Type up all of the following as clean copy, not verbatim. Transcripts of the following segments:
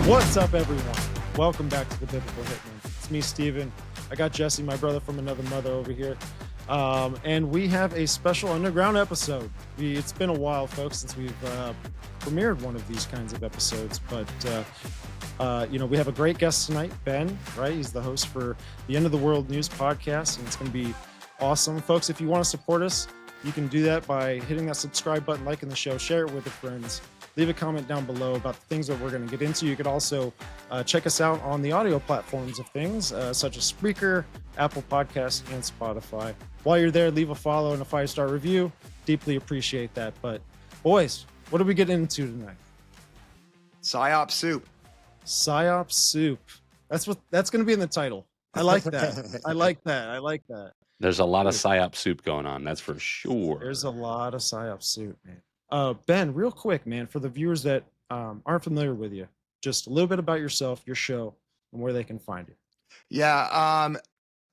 What's up, everyone? Welcome back to the Biblical Hitman. It's me, Steven. I got Jesse, my brother from another mother, over here. And we have a special underground episode. It's been a while, folks, since we've premiered one of these kinds of episodes. But, we have a great guest tonight, Ben, right? He's the host for the End of the World News podcast, and it's going to be awesome. Folks, if you want to support us, you can do that by hitting that subscribe button, liking the show, share it with your friends. Leave a comment down below about the things that we're going to get into. You could also check us out on the audio platforms of things, such as Spreaker, Apple Podcasts, and Spotify. While you're there, leave a follow and a 5-star review. Deeply appreciate that. But boys, what are we getting into tonight? Psyop soup. Psyop soup. That's going to be in the title. I like that. I like that. There's a lot of Psyop soup going on, that's for sure. There's a lot of Psyop soup, man. Ben, real quick, man, for the viewers that aren't familiar with you, just a little bit about yourself, your show, and where they can find you. Yeah,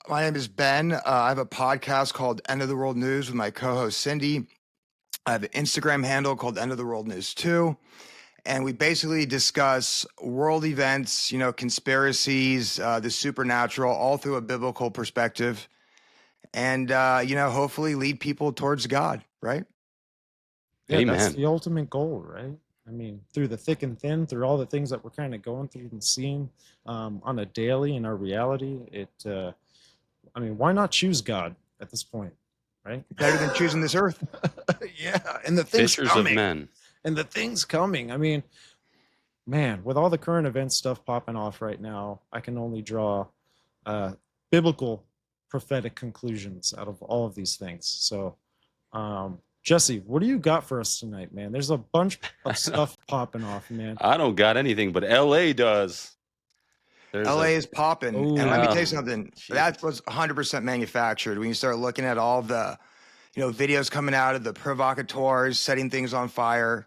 my name is Ben. I have a podcast called End of the World News with my co-host Cindy. I have an Instagram handle called End of the World News 2. And we basically discuss world events, conspiracies, the supernatural, all through a biblical perspective. And, hopefully lead people towards God, right? Yeah, Amen. That's the ultimate goal, right? I mean, through the thick and thin, through all the things that we're kind of going through and seeing on a daily in our reality, why not choose God at this point, right? Better than choosing this earth. Yeah, and the things Fishers coming. of men. And the things coming. I mean, man, with all the current event stuff popping off right now, I can only draw biblical prophetic conclusions out of all of these things. So, Jesse, what do you got for us tonight, man? There's a bunch of stuff popping off, man. I don't got anything, but LA does. LA is popping. Ooh. And let me tell you something. Jeez. That was 100% manufactured. When you start looking at all the, videos coming out of the provocateurs setting things on fire,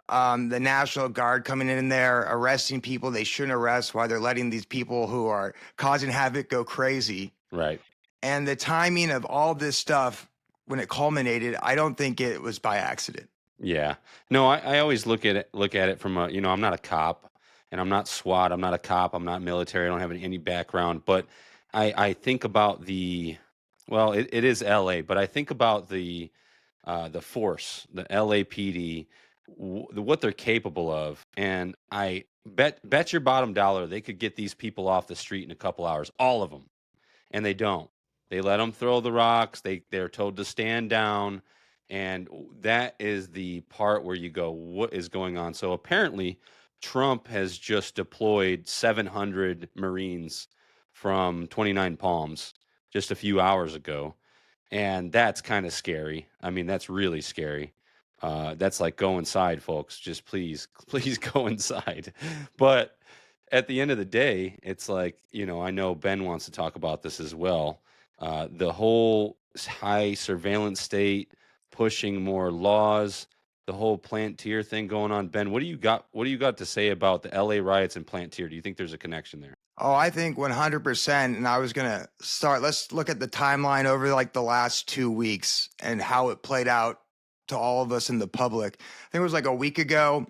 the National Guard coming in there, arresting people they shouldn't arrest while they're letting these people who are causing havoc go crazy. Right. And the timing of all this stuff, when it culminated, I don't think it was by accident. Yeah. No, I always look at it from I'm not a cop and I'm not SWAT. I'm not a cop. I'm not military. I don't have any background. But I think about it is LA, but I think about the force, the LAPD, what they're capable of. And I bet your bottom dollar they could get these people off the street in a couple hours, all of them. And they don't. They let them throw the rocks. They're told to stand down. And that is the part where you go, what is going on? So apparently Trump has just deployed 700 Marines from 29 Palms just a few hours ago. And that's kind of scary. I mean, that's really scary. That's like, go inside, folks. Just please go inside. But at the end of the day, it's like, I know Ben wants to talk about this as well. The whole high surveillance state pushing more laws, the whole Palantir thing going on. Ben, what do you got to say about the LA riots and Palantir? Do you think there's a connection there? Oh, I think 100%. And I was going to start. Let's look at the timeline over like the last 2 weeks and how it played out to all of us in the public. I think it was like a week ago.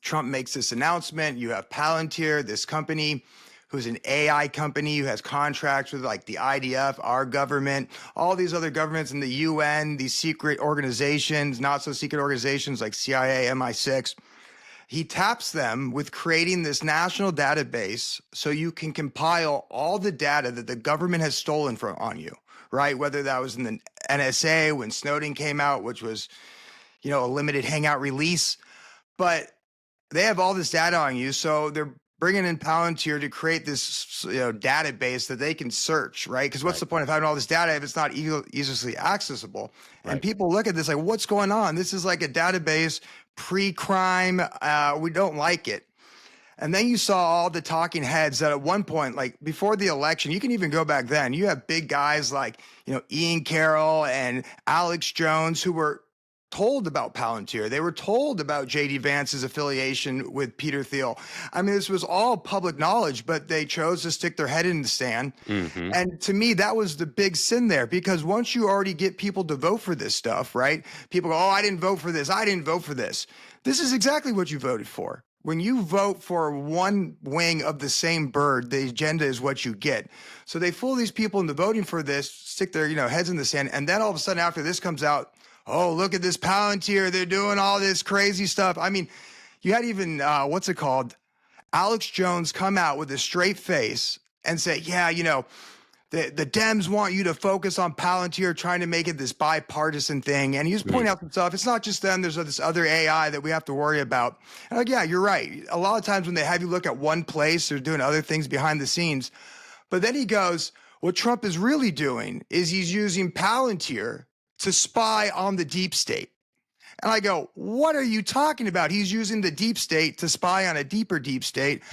Trump makes this announcement. You have Palantir, this company who's an AI company who has contracts with like the IDF, our government, all these other governments in the UN, these secret organizations, not so secret organizations like CIA, MI6. He taps them with creating this national database so you can compile all the data that the government has stolen on you, right? Whether that was in the NSA when Snowden came out, which was, a limited hangout release, but they have all this data on you. So they're bringing in Palantir to create this database that they can search, right? Because what's the point of having all this data if it's not easily accessible? Right. And people look at this like, what's going on? This is like a database pre-crime. We don't like it. And then you saw all the talking heads that at one point, like before the election, you can even go back then, you have big guys like, Ian Carroll and Alex Jones who were told about Palantir. They were told about J.D. Vance's affiliation with Peter Thiel. I mean, this was all public knowledge, but they chose to stick their head in the sand. Mm-hmm. And to me, that was the big sin there, because once you already get people to vote for this stuff, right? People go, oh, I didn't vote for this. I didn't vote for this. This is exactly what you voted for. when you vote for one wing of the same bird, the agenda is what you get. So they fool these people into voting for this, stick their heads in the sand, and then all of a sudden after this comes out, oh, look at this Palantir, they're doing all this crazy stuff. I mean, you had even what's it called? Alex Jones come out with a straight face and say, yeah, the Dems want you to focus on Palantir, trying to make it this bipartisan thing. And he was pointing out some stuff. It's not just them. There's this other AI that we have to worry about. And like, yeah, you're right. A lot of times when they have you look at one place, they're doing other things behind the scenes. But then he goes, what Trump is really doing is he's using Palantir to spy on the deep state. And I go, what are you talking about? He's using the deep state to spy on a deeper deep state.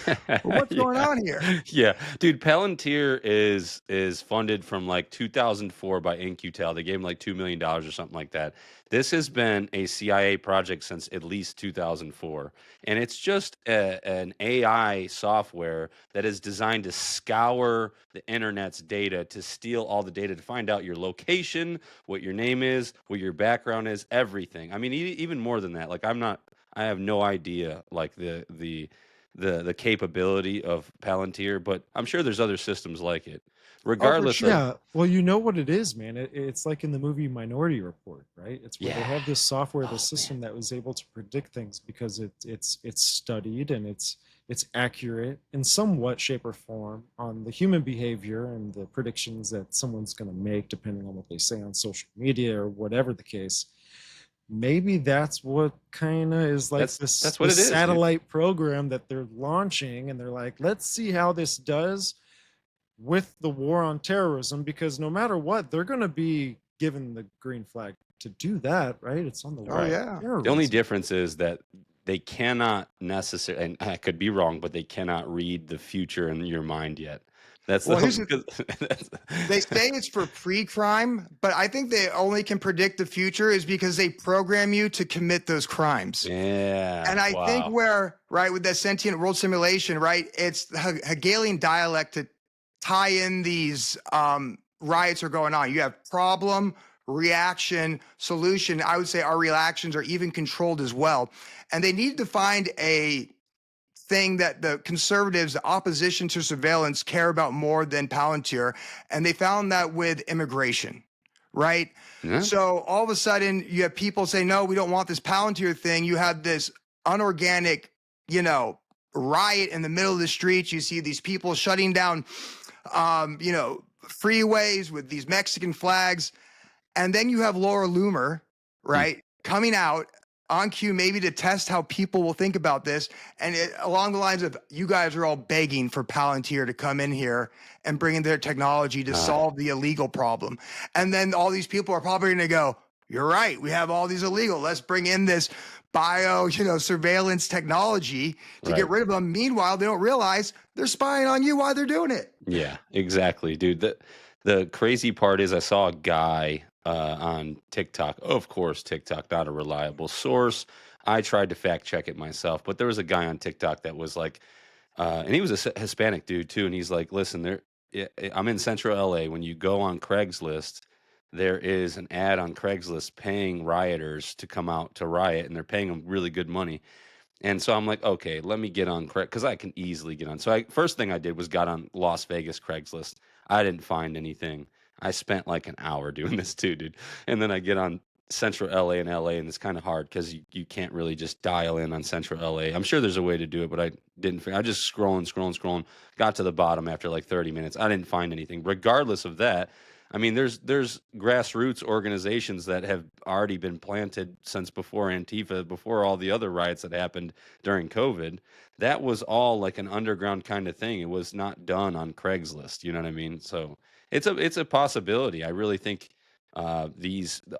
What's going on here? Yeah, dude, Palantir is funded from like 2004 by In-Q-Tel. They gave him like $2 million or something like that. This has been a CIA project since at least 2004. And it's just an AI software that is designed to scour the internet's data, to steal all the data, to find out your location, what your name is, what your background is, everything. I mean, even more than that. Like I have no idea like the capability of Palantir, but I'm sure there's other systems like it. Regardless of Yeah, well, you know what it is, man. It's like in the movie Minority Report, right? It's where they Yeah. have this software, Oh, this system that was able to predict things because it's studied and it's accurate in somewhat shape or form on the human behavior and the predictions that someone's going to make depending on what they say on social media or whatever the case. Maybe that's what kind of is like that's what this it is, dude. satellite program that they're launching, and they're like, let's see how this does with the war on terrorism, because no matter what, they're going to be given the green flag to do that, right? It's on the war Oh, on yeah. terrorism. The only difference is that they cannot necessarily, and I could be wrong, but they cannot read the future in your mind yet. That's Well, the they say it's for pre-crime, but I think they only can predict the future is because they program you to commit those crimes. Yeah. And I think wow. right, with that sentient world simulation, right, it's the Hegelian dialect to tie in these riots are going on. You have problem, reaction, solution. I would say our reactions are even controlled as well. And they need to find a thing that the conservatives, the opposition to surveillance, care about more than Palantir. And they found that with immigration, right? Yeah. So all of a sudden you have people say, no, we don't want this Palantir thing. You have this unorganic, riot in the middle of the streets. You see these people shutting down, freeways with these Mexican flags. And then you have Laura Loomer, right, coming out on cue, maybe to test how people will think about this. And along the lines of, you guys are all begging for Palantir to come in here and bring in their technology to solve the illegal problem. And then all these people are probably going to go, you're right, we have all these illegal. Let's bring in this surveillance technology to get rid of them. Meanwhile, they don't realize they're spying on you while they're doing it. Yeah, exactly, dude. The crazy part is I saw a guy on TikTok. Of course, TikTok, not a reliable source. I tried to fact check it myself, but there was a guy on TikTok that was like, and he was a Hispanic dude too, and he's like, listen, I'm in Central LA. When you go on Craigslist, there is an ad on Craigslist paying rioters to come out to riot, and they're paying them really good money. And so I'm like, okay, let me get on because I can easily get on. So first thing I did was got on Las Vegas Craigslist. I didn't find anything. I spent like an hour doing this too, dude. And then I get on Central LA and LA, and it's kind of hard because you can't really just dial in on Central LA. I'm sure there's a way to do it, but I didn't. I just scrolling, got to the bottom after like 30 minutes. I didn't find anything. Regardless of that, I mean, there's grassroots organizations that have already been planted since before Antifa, before all the other riots that happened during COVID. That was all like an underground kind of thing. It was not done on Craigslist. You know what I mean? So it's a possibility. I really think a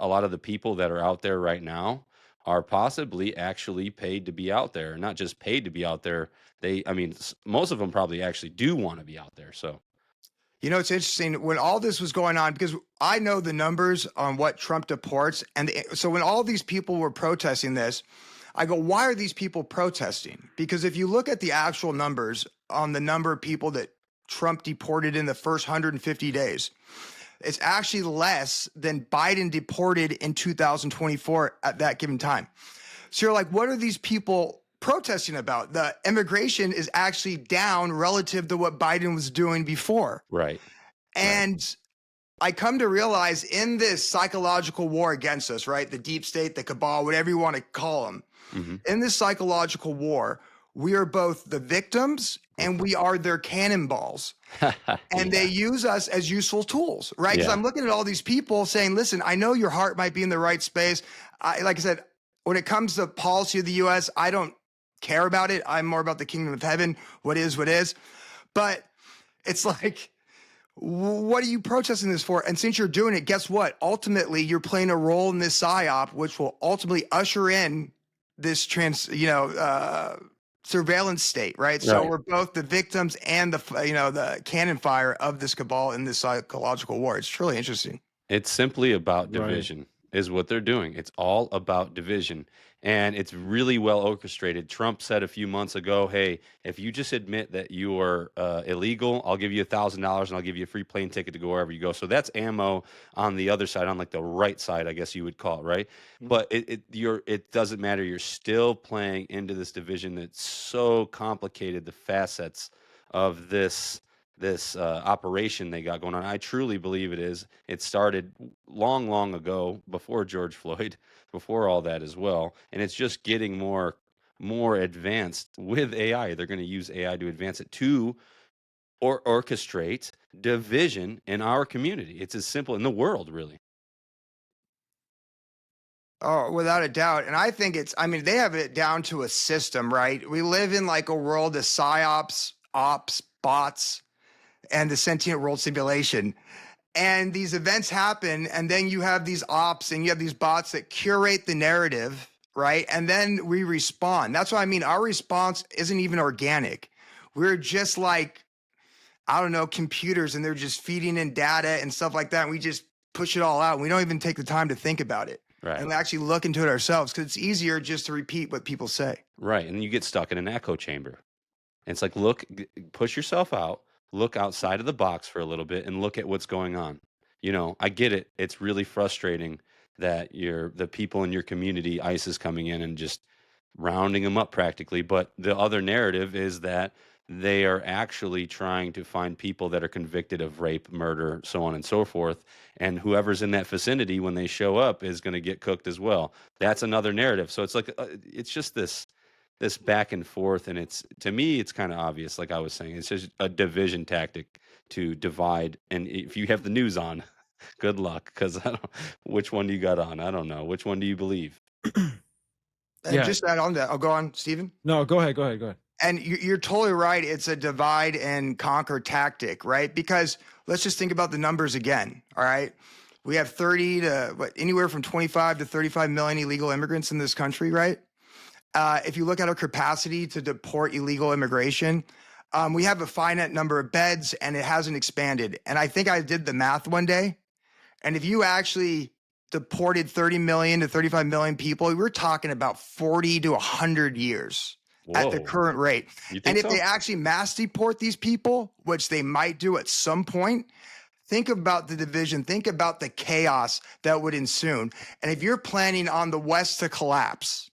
lot of the people that are out there right now are possibly actually paid to be out there. Not just paid to be out there. Most of them probably actually do want to be out there. So. It's interesting when all this was going on, because I know the numbers on what Trump deports. And so when all these people were protesting this, I go, why are these people protesting? Because if you look at the actual numbers on the number of people that Trump deported in the first 150 days, it's actually less than Biden deported in 2024 at that given time. So you're like, what are these people protesting about. The immigration is actually down relative to what Biden was doing before. Right. And I come to realize in this psychological war against us, right? The deep state, the cabal, whatever you want to call them. Mm-hmm. In this psychological war, we are both the victims and we are their cannonballs. And they use us as useful tools, right? Because I'm looking at all these people saying, listen, I know your heart might be in the right space. Like I said, when it comes to policy of the US, I don't care about it. I'm more about the kingdom of heaven. What is. But it's like, what are you protesting this for? And since you're doing it, guess what? Ultimately, you're playing a role in this psyop, which will ultimately usher in this surveillance state, right? So we're both the victims and the cannon fire of this cabal in this psychological war. It's truly interesting. It's simply about division is what they're doing. It's all about division. And it's really well orchestrated. Trump said a few months ago, hey, if you just admit that you are illegal, I'll give you $1,000 and I'll give you a free plane ticket to go wherever you go. So that's ammo on the other side, on like the right side, I guess you would call it, right? Mm-hmm. But it doesn't matter. You're still playing into this division that's so complicated, the facets of this operation they got going on. I truly believe it is. It started long ago, before George Floyd, before all that as well, and it's just getting more advanced with AI. They're going to use AI to advance it to orchestrate division in our community. It's as simple in the world, really. Oh, without a doubt. And I think they have it down to a system, right? We live in like a world of psyops, ops, bots, and the sentient world simulation. And these events happen, and then you have these ops and you have these bots that curate the narrative, right? And then we respond. That's what I mean. Our response isn't even organic. We're just like, I don't know, computers, and they're just feeding in data and stuff like that. And we just push it all out. And we don't even take the time to think about it. Right. And actually look into it ourselves, because it's easier just to repeat what people say. Right. And you get stuck in an echo chamber. And it's like, look, push yourself out. Look outside of the box for a little bit and look at what's going on. I get it. It's really frustrating that the people in your community, ICE is coming in and just rounding them up practically. But the other narrative is that they are actually trying to find people that are convicted of rape, murder, so on and so forth. And whoever's in that vicinity when they show up is going to get cooked as well. That's another narrative. So it's like, it's just this back and forth, and to me it's kind of obvious. Like I was saying, it's just a division tactic to divide. And if you have the news on, good luck, because which one do you got on? I don't know. Which one do you believe? Just add on that. I'll go on, Stephen. No, go ahead. And you're totally right. It's a divide and conquer tactic, right? Because let's just think about the numbers again. All right, we have anywhere from 25 to 35 million illegal immigrants in this country, right? If you look at our capacity to deport illegal immigration, we have a finite number of beds, and it hasn't expanded. And I think I did the math one day. And if you actually deported 30 million to 35 million people, we're talking about 40 to 100 years. Whoa. At the current rate. And if they actually mass deport these people, which they might do at some point, think about the division, think about the chaos that would ensue. And if you're planning on the West to collapse,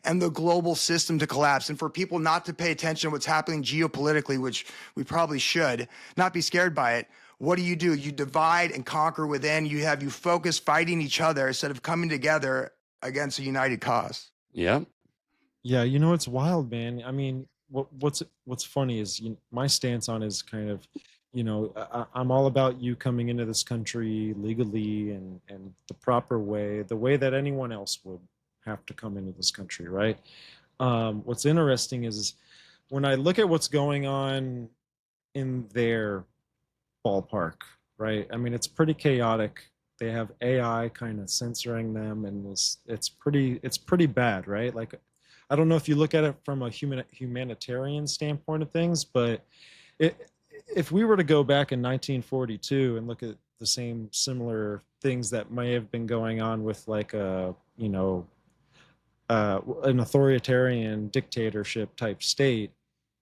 and the global system to collapse, and for people not to pay attention to what's happening geopolitically, which we probably should, not be scared by it, what do? You divide and conquer within. You focus fighting each other instead of coming together against a united cause. Yeah. Yeah, it's wild, man. I mean, what's funny is my stance on is kind of, I'm all about you coming into this country legally and the proper way, the way that anyone else would have to come into this country, right? What's interesting is when I look at what's going on in their ballpark, right? I mean, it's pretty chaotic. They have AI kind of censoring them, and it's pretty bad, right? Like, I don't know if you look at it from a humanitarian standpoint of things, but if we were to go back in 1942 and look at the same similar things that may have been going on with like an authoritarian dictatorship type state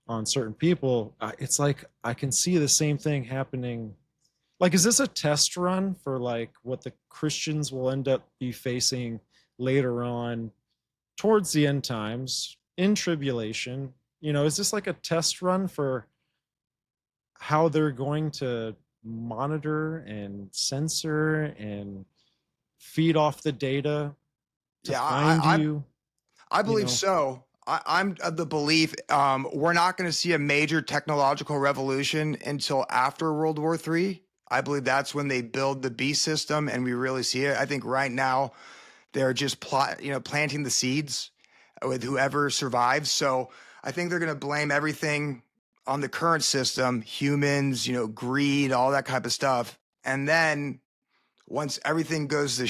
on certain people, it's like I can see the same thing happening. Like, is this a test run for like what the Christians will end up be facing later on towards the end times, in tribulation, is this like a test run for how they're going to monitor and censor and feed off the data to Yeah, find you? I You believe know, so. I'm of the belief we're not going to see a major technological revolution until after World War III. I believe that's when they build the beast system and we really see it. I think right now they're just planting the seeds with whoever survives. So I think they're going to blame everything on the current system, humans, greed, all that type of stuff. And then once everything goes to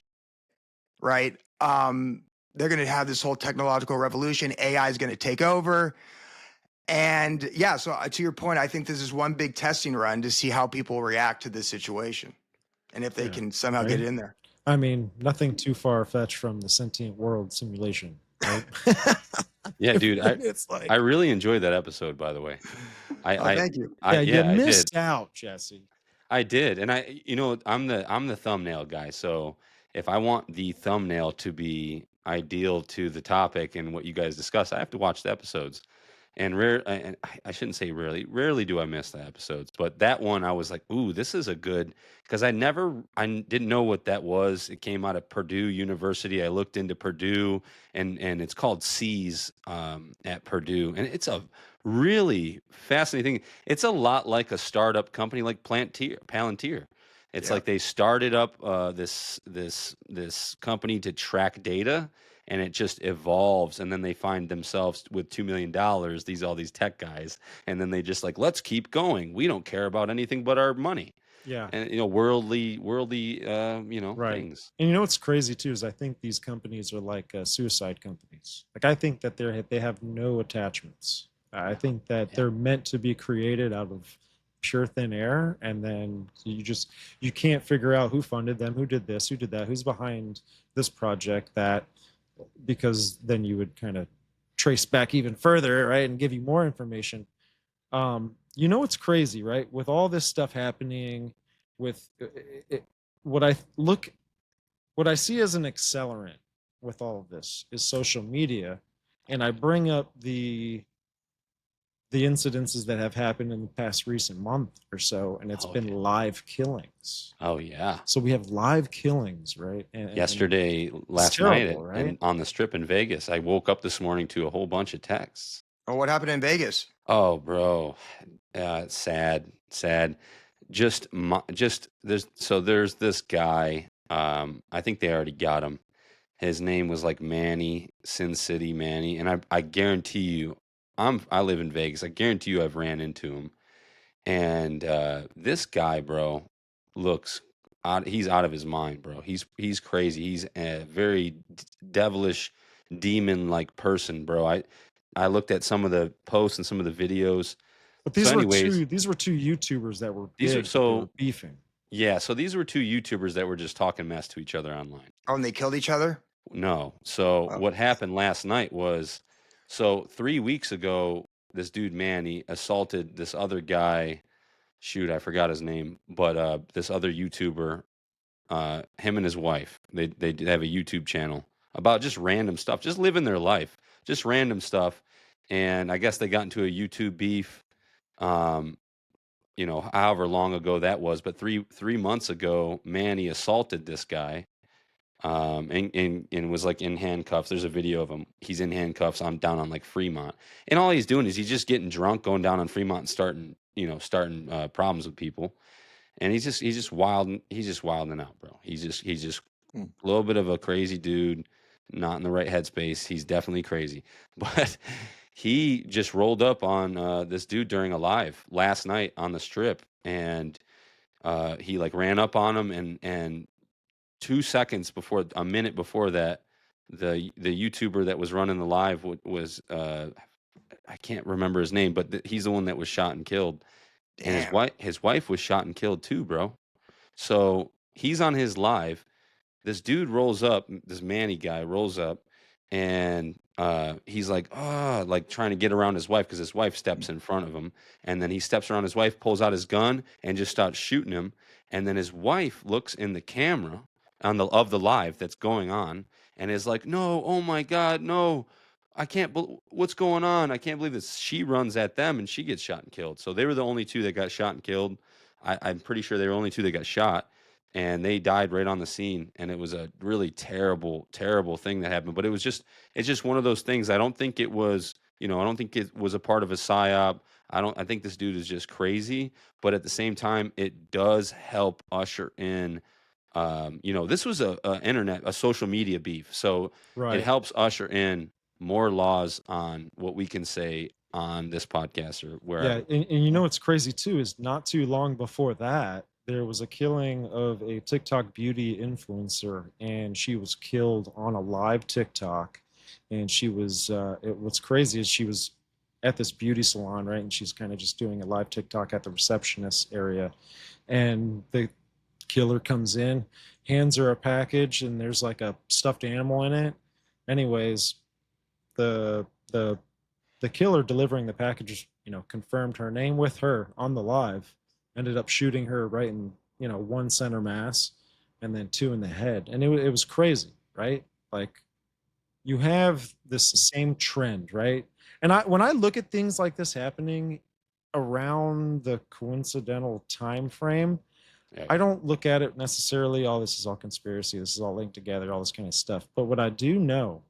right, they're going to have this whole technological revolution. AI is going to take over. And yeah, so to your point, I think this is one big testing run to see how people react to this situation and if they yeah, can somehow get right. in there. I mean, nothing too far fetched from the sentient world simulation, right? Yeah, dude, It's I like, really enjoyed that episode, by the way. Oh, I thank you. yeah, you yeah, I did. missed out, Jesse. I did, and I'm the thumbnail guy. So if I want the thumbnail to be ideal to the topic and what you guys discuss, I have to watch the episodes. And I shouldn't say rarely do I miss the episodes, but that one I was like, ooh, this is a good, because didn't know what that was. It came out of Purdue University. I looked into Purdue, and it's called C's at Purdue, and it's a really fascinating thing. It's a lot like a startup company like Palantir. It's Yeah. like they started up this company to track data, and it just evolves, and then they find themselves with $2 million, all these tech guys, and then they just like, let's keep going, we don't care about anything but our money, Yeah, and worldly right. things. And what's crazy too is I think these companies are like suicide companies. Like I think that they have no attachments. I think that Yeah. they're meant to be created out of pure thin air, and then you can't figure out who funded them, who did this, who did that, who's behind this project, that, because then you would kind of trace back even further, right, and give you more information. What's crazy, right? With all this stuff happening, with it, what I look, what I see as an accelerant with all of this is social media, and I bring up the incidences that have happened in the past recent month or so, and it's Oh been yeah. live killings. Oh yeah. So we have live killings, right? And Yesterday, it's last night, terrible, right? and on the strip in Vegas, I woke up this morning to a whole bunch of texts. Oh, what happened in Vegas? Oh, bro, sad, sad. Just there's this guy. I think they already got him. His name was like Manny, Sin City Manny, and I guarantee you, I live in Vegas. I guarantee you, I've ran into him. And this guy, bro, looks out. He's out of his mind, bro. He's crazy. He's a very devilish, demon-like person, bro. I looked at some of the posts and some of the videos. But So, anyways, these were two YouTubers that were these are big, but they were so beefing. yeah. So these were two YouTubers that were just talking mess to each other online. Oh, and they killed each other? No. So Oh, what happened last night was, so 3 weeks ago, this dude Manny assaulted this other guy. Shoot, I forgot his name, but this other YouTuber, him and his wife, they have a YouTube channel about just random stuff, just living their life, just random stuff. And I guess they got into a YouTube beef, um, however long ago that was, but three months ago, Manny assaulted this guy, and was like in handcuffs. There's a video of him. He's in handcuffs on down on like Fremont, and all he's doing is he's just getting drunk, going down on Fremont, and starting problems with people. And he's just wild. He's just wilding out, bro. He's just mm. a little bit of a crazy dude, not in the right headspace. He's definitely crazy, but he just rolled up on this dude during a live last night on the strip, and he like ran up on him, and 2 seconds before, a minute before that, the YouTuber that was running the live was I can't remember his name, but he's the one that was shot and killed, and Damn. his wife was shot and killed too, bro. So he's on his live. This dude rolls up, this Manny guy rolls up, and he's like, oh, like trying to get around his wife because his wife steps in front of him, and then he steps around his wife, pulls out his gun, and just starts shooting him. And then his wife looks in the camera of the live that's going on, and is like, no, oh my god, no, what's going on? I can't believe this. She runs at them and she gets shot and killed. So they were the only two that got shot and killed. I'm pretty sure they were only two that got shot, and they died right on the scene. And it was a really terrible, terrible thing that happened. But it's just one of those things. I don't think it was, I don't think it was a part of a psyop. I think this dude is just crazy. But at the same time, it does help usher in. This was a social media beef, so it Right. helps usher in more laws on what we can say on this podcast or Yeah, wherever. and you know what's crazy too is not too long before that there was a killing of a TikTok beauty influencer, and she was killed on a live TikTok. And she was what's crazy is she was at this beauty salon, right? And she's kind of just doing a live TikTok at the receptionist area, and the killer comes in, hands her a package, and there's like a stuffed animal in it. Anyways, the the the killer delivering the package, confirmed her name with her on the live, ended up shooting her right in, one center mass, and then two in the head. And it was crazy, right? Like, you have this same trend, right? And when I look at things like this happening around the coincidental time frame, Yeah. I don't look at it necessarily, oh, this is all conspiracy, this is all linked together, all this kind of stuff. But what I do know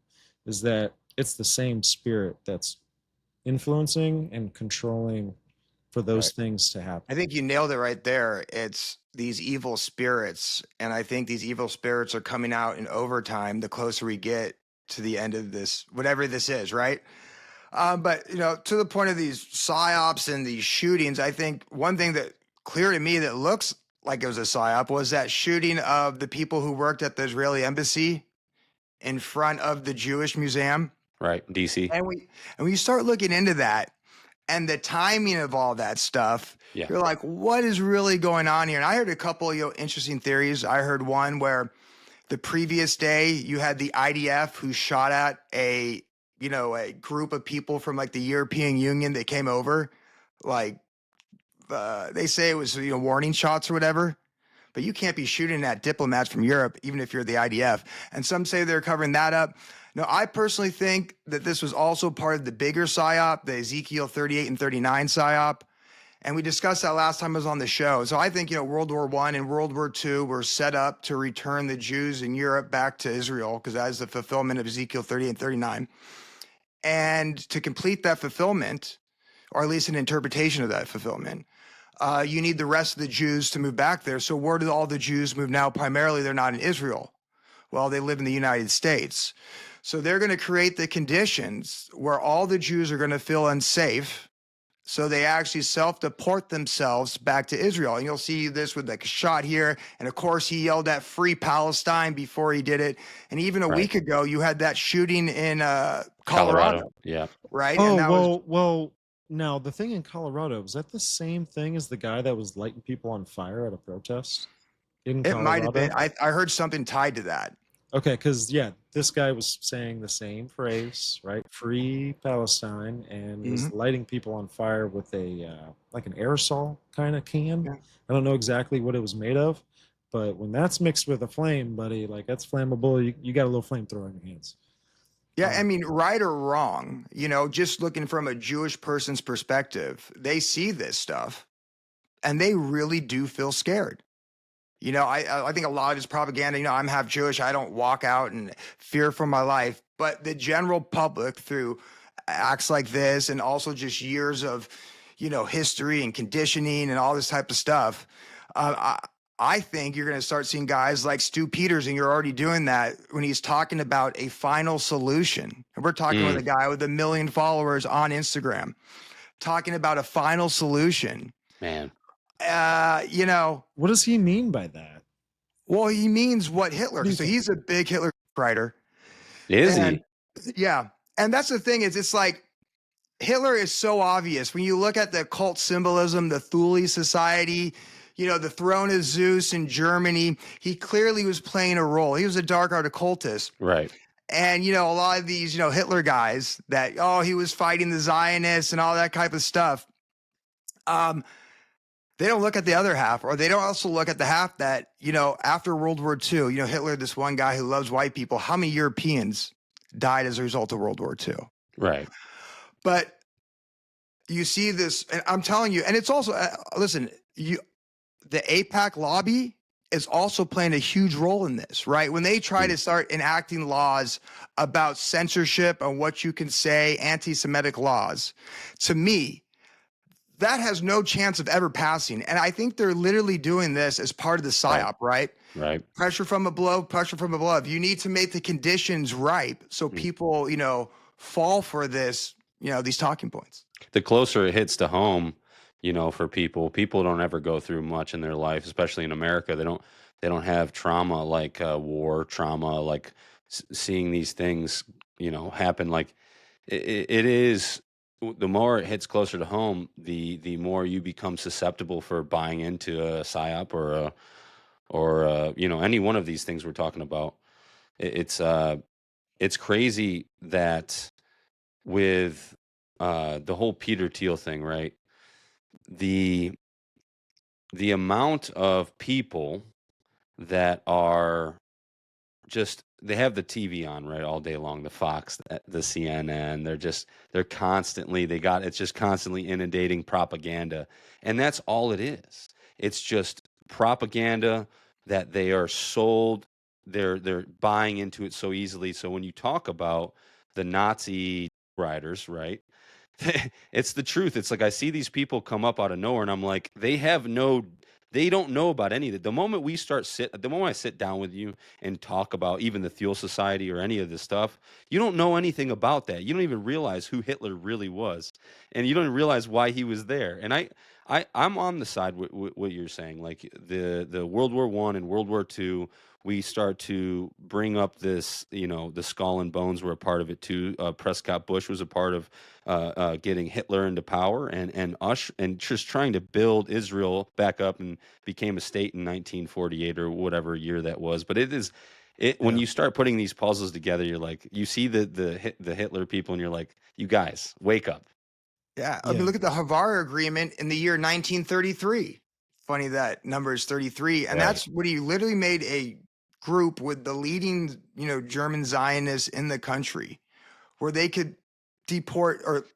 is that it's the same spirit that's influencing and controlling for those things to happen. I think you nailed it right there. It's these evil spirits. And I think these evil spirits are coming out in overtime the closer we get to the end of this, whatever this is, right? But, to the point of these psyops and these shootings, I think one thing that clear to me that looks like it was a psyop was that shooting of the people who worked at the Israeli embassy in front of the Jewish museum. Right, DC. And when you start looking into that and the timing of all that stuff, Yeah. you're like, what is really going on here? And I heard a couple, interesting theories. I heard one where the previous day you had the IDF who shot at a group of people from like the European Union that came over. Like, they say it was, warning shots or whatever. But you can't be shooting at diplomats from Europe, even if you're the IDF. And some say they're covering that up. No, I personally think that this was also part of the bigger psyop, the Ezekiel 38 and 39 psyop. And we discussed that last time I was on the show. So I think, World War I and World War II were set up to return the Jews in Europe back to Israel, because that is the fulfillment of Ezekiel 38 and 39. And to complete that fulfillment, or at least an interpretation of that fulfillment, you need the rest of the Jews to move back there. So where do all the Jews move now? Primarily, they're not in Israel. Well, they live in the United States. So they're going to create the conditions where all the Jews are going to feel unsafe. So they actually self-deport themselves back to Israel. And you'll see this with like a shot here. And of course, he yelled at Free Palestine before he did it. And even a week ago, you had that shooting in Colorado. Yeah. Right? Oh, And that was, well, now the thing in Colorado, was that the same thing as the guy that was lighting people on fire at a protest in it might have been. Colorado? I heard something tied to that. Okay, because this guy was saying the same phrase, right? Free Palestine, and was lighting people on fire with a like an aerosol kind of can. Yeah. I don't know exactly what it was made of, but when that's mixed with a flame, buddy, like that's flammable. You got a little flamethrower in your hands. Yeah, I mean, right or wrong, just looking from a Jewish person's perspective, they see this stuff and they really do feel scared. I think a lot of it's propaganda. I'm half Jewish. I don't walk out and fear for my life. But the general public, through acts like this and also just years of, history and conditioning and all this type of stuff, I think you're going to start seeing guys like Stu Peters, and you're already doing that when he's talking about a final solution. And we're talking with a guy with 1 million followers on Instagram, talking about a final solution. Man. What does he mean by that? Well, he means what Hitler. So he's a big Hitler writer. Is he? Yeah. And that's the thing is, it's like Hitler is so obvious. When you look at the cult symbolism, the Thule Society, the throne of Zeus in Germany, he clearly was playing a role. He was a dark art occultist. Right. And, a lot of these, Hitler guys that, he was fighting the Zionists and all that type of stuff. They don't look at the other half, or they don't also look at the half that, after World War II, Hitler, this one guy who loves white people, how many Europeans died as a result of World War II? Right. But you see this, and I'm telling you, and it's also listen, the APAC lobby is also playing a huge role in this, right? When they try to start enacting laws about censorship and what you can say, anti-Semitic laws, to me, that has no chance of ever passing. And I think they're literally doing this as part of the psyop, right? Right. Pressure from above, pressure from above. You need to make the conditions ripe so people, fall for this, these talking points. The closer it hits to home, for people don't ever go through much in their life, especially in America. They don't have trauma like war trauma, like seeing these things, happen. Like it is. The more it hits closer to home, the more you become susceptible for buying into a psyop or any one of these things we're talking about. It's crazy that with the whole Peter Thiel thing, right? The amount of people that are just they have the TV on right all day long, the Fox, the CNN, they're constantly it's just constantly inundating propaganda, and that's all it is. It's just propaganda that they are sold. They're buying into it so easily. So when you talk about the Nazi writers, right? It's the truth. It's like I see these people come up out of nowhere, and I'm like, they don't know about any of it. The moment I sit down with you and talk about even the Thiel Society or any of this stuff, you don't know anything about that. You don't even realize who Hitler really was, and you don't even realize why he was there. And I'm on the side with what you're saying. Like the World War I and World War II, we start to bring up this, the skull and bones were a part of it too. Prescott Bush was a part of getting Hitler into power and just trying to build Israel back up and became a state in 1948 or whatever year that was. But when you start putting these puzzles together, you're like, you see the Hitler people, and you're like, you guys, wake up. Yeah. I mean, look at the Havara Agreement in the year 1933. Funny that number is 33. And that's what he literally made a group with the leading, German Zionists in the country where they could deport or,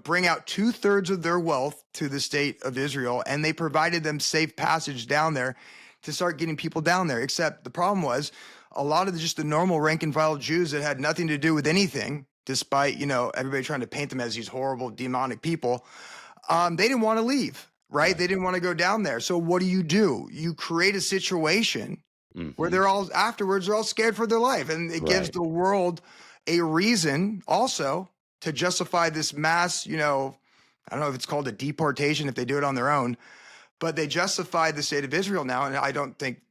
bring out 2/3 of their wealth to the state of Israel. And they provided them safe passage down there to start getting people down there. Except the problem was a lot of just the normal rank and file Jews that had nothing to do with anything, despite, everybody trying to paint them as these horrible demonic people. They didn't want to leave, right? They didn't want to go down there. So what do? You create a situation where they're all scared for their life. And it gives the world a reason also to justify this mass, I don't know if it's called a deportation if they do it on their own, but they justify the state of Israel now. And I don't think,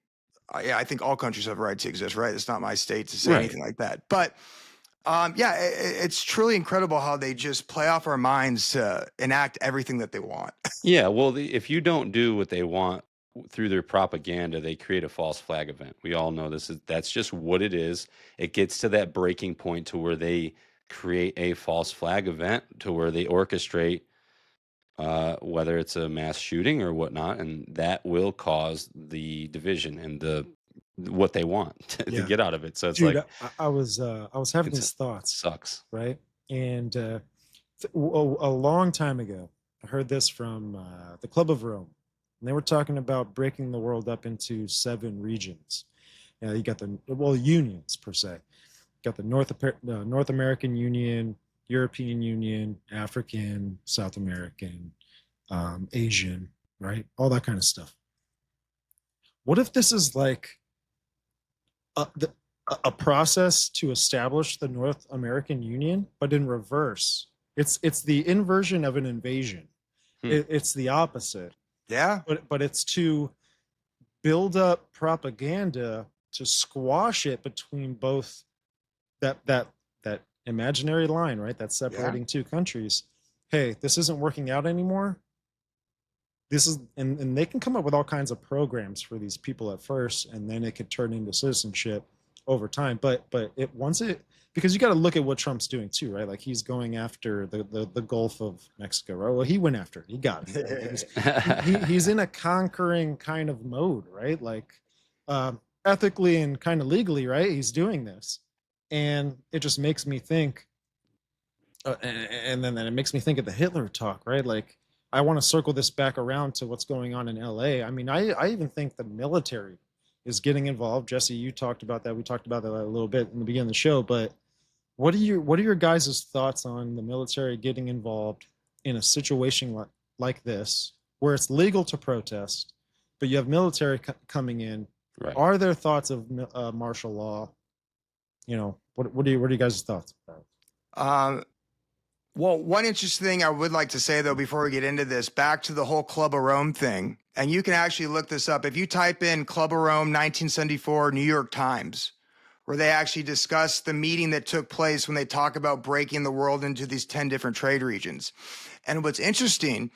I think all countries have a right to exist, right? It's not my state to say anything like that. But it's truly incredible how they just play off our minds to enact everything that they want. Yeah, well, if you don't do what they want through their propaganda, they create a false flag event. We all know that's just what it is. It gets to that breaking point to where they create a false flag event to where they orchestrate whether it's a mass shooting or whatnot, and that will cause the division and what they want to get out of it. So it's Dude, like I was having these thoughts. Sucks, right? And a long time ago, I heard this from the Club of Rome, and they were talking about breaking the world up into 7 regions. You got unions per se. You got the North American Union, European Union, African, South American, Asian, right? All that kind of stuff. What if this is like a process to establish the North American Union, but in reverse? It's the inversion of an invasion. It's the opposite. Yeah. But it's to build up propaganda to squash it between both that imaginary line, right? That's separating 2 countries. Hey, this isn't working out anymore. This is, and they can come up with all kinds of programs for these people at first, and then it could turn into citizenship over time. But because you got to look at what Trump's doing too, right? Like he's going after the Gulf of Mexico, right? Well, he went after it. He got it. He's in a conquering kind of mode, right? Like ethically and kind of legally, right? He's doing this. And it just makes me think, and then it makes me think of the Hitler talk, right? Like, I want to circle this back around to what's going on in LA. I mean, I even think the military is getting involved. Jesse, you talked about that. We talked about that a little bit in the beginning of the show, but what are your guys' thoughts on the military getting involved in a situation like this, where it's legal to protest, but you have military coming in? Right. Are there thoughts of martial law? You know, what are you guys' thoughts about? Well, one interesting thing I would like to say, though, before we get into this, back to the whole Club of Rome thing, and you can actually look this up. If you type in Club of Rome 1974 New York Times, where they actually discuss the meeting that took place when they talk about breaking the world into these 10 different trade regions. And what's interesting,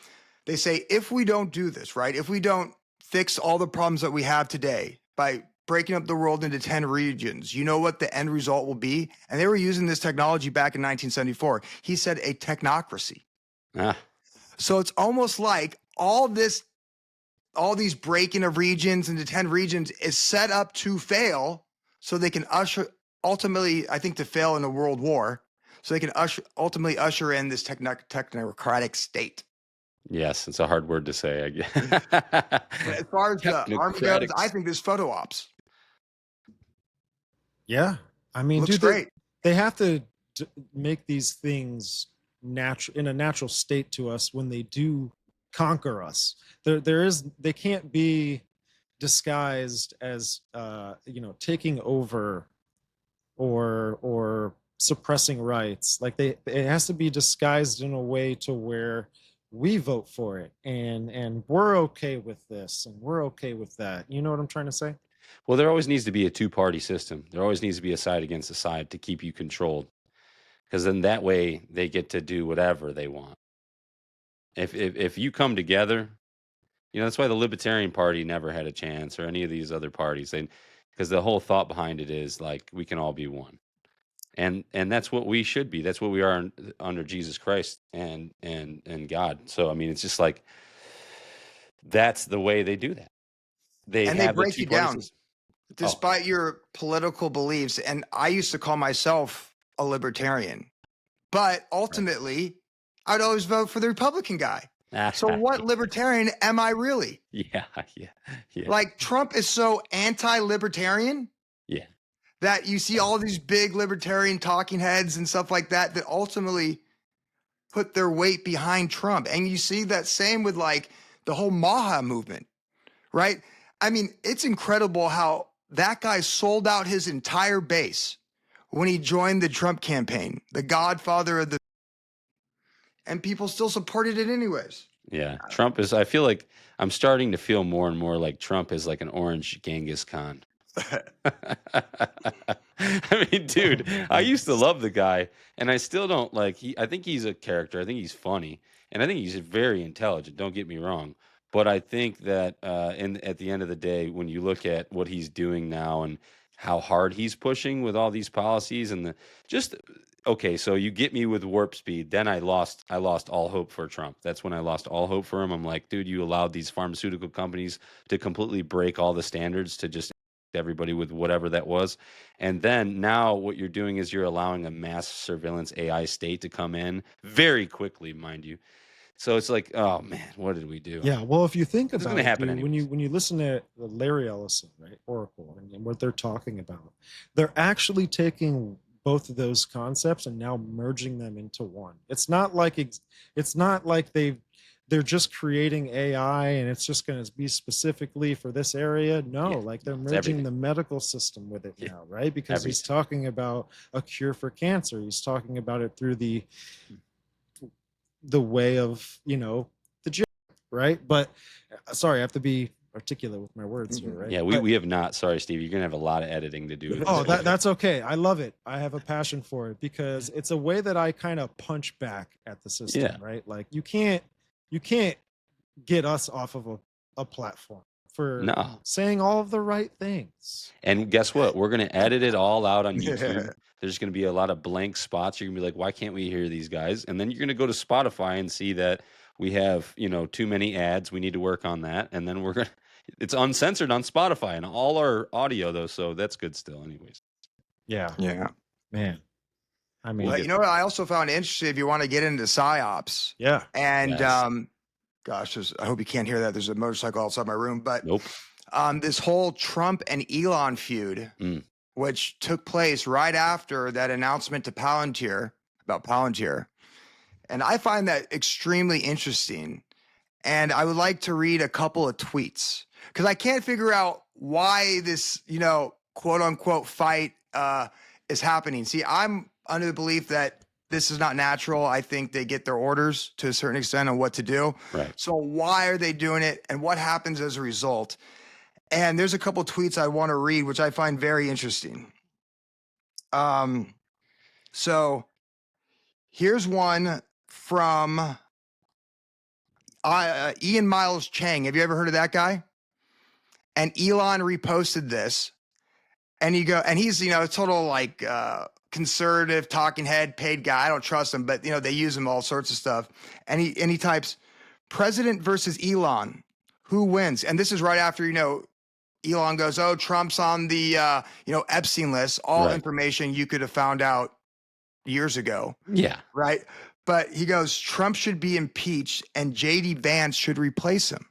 they say, if we don't do this, right, if we don't fix all the problems that we have today by breaking up the world into 10 regions, you know what the end result will be? And they were using this technology back in 1974. He said a technocracy. So it's almost like all these breaking of regions into 10 regions is set up to fail, so they can ultimately, I think, to fail in a world war, so they can ultimately usher in this technocratic state. Yes, it's a hard word to say, I guess. As far as the army goes, I think this photo ops. Yeah, I mean, looks dude, great. They have to make these things in a natural state to us when they do conquer us. They can't be disguised as taking over or suppressing rights. Like, it has to be disguised in a way to where we vote for it, and we're okay with this and we're okay with that. You know what I'm trying to say? Well, there always needs to be a two-party system. There always needs to be a side against a side to keep you controlled, because then that way they get to do whatever they want. If you come together, that's why the Libertarian Party never had a chance, or any of these other parties, because the whole thought behind it is like, we can all be one, and that's what we should be. That's what we are under Jesus Christ and God. So I mean, it's just like, that's the way they do that. They break you down. System. Despite your political beliefs, and I used to call myself a libertarian, but ultimately, I'd always vote for the Republican guy. So what libertarian am I really? Yeah. Like, Trump is so anti-libertarian. Yeah. That you see all these big libertarian talking heads and stuff like that ultimately put their weight behind Trump. And you see that same with like the whole Maha movement, right? I mean, it's incredible how that guy sold out his entire base when he joined the Trump campaign, the godfather of the, and people still supported it anyways. Yeah. Trump is, I feel like I'm starting to feel more and more like Trump is like an orange Genghis Khan. I mean, dude, I used to love the guy, and I still don't like. I think he's a character. I think he's funny, and I think he's very intelligent. Don't get me wrong, but I think that at the end of the day, when you look at what he's doing now and how hard he's pushing with all these policies and okay, so you get me with warp speed, then I lost all hope for Trump. That's when I lost all hope for him. I'm like, dude, you allowed these pharmaceutical companies to completely break all the standards to just everybody with whatever that was. And then now what you're doing is you're allowing a mass surveillance AI state to come in very quickly, mind you. So it's like, oh man, what did we do? Yeah, well, if you think This is about gonna it, happen dude, when you listen to Larry Ellison, right, Oracle, and what they're talking about, they're actually taking both of those concepts and now merging them into one. It's not like they're just creating AI and it's just going to be specifically for this area. No, like they're merging the medical system with it now, right? Because he's talking about a cure for cancer. He's talking about it through the way of, the gym, right? But sorry, I have to be articulate with my words here, right? Yeah, we have not. Sorry, Steve. You're gonna have a lot of editing to do. Oh, that's okay. I love it. I have a passion for it because it's a way that I kind of punch back at the system, right? Like, you can't get us off of a platform for saying all of the right things. And guess what? We're gonna edit it all out on YouTube. There's gonna be a lot of blank spots. You're gonna be like, why can't we hear these guys? And then you're gonna go to Spotify and see that we have, too many ads. We need to work on that. And then it's uncensored on Spotify and all our audio though. So that's good still anyways. Yeah. Yeah. Man. I mean, We'll But you know what I also found interesting, if you want to get into psyops, yeah. and Yes. gosh, I hope you can't hear that. There's a motorcycle outside my room, but Nope. this whole Trump and Elon feud, Mm. which took place right after that announcement to Palantir about Palantir. And I find that extremely interesting. And I would like to read a couple of tweets because I can't figure out why this, quote unquote fight is happening. See, I'm under the belief that this is not natural. I think they get their orders to a certain extent on what to do. Right. So why are they doing it and what happens as a result? And there's a couple tweets I want to read, which I find very interesting. So here's one from Ian Miles Chang. Have you ever heard of that guy? And Elon reposted this, and he's a total like conservative talking head, paid guy. I don't trust him, but they use him all sorts of stuff. And he types, "President versus Elon, who wins?" And this is right after Elon goes, "Oh, Trump's on the Epstein list." All Right. information you could have found out years ago. Yeah. Right. But he goes, "Trump should be impeached and JD Vance should replace him."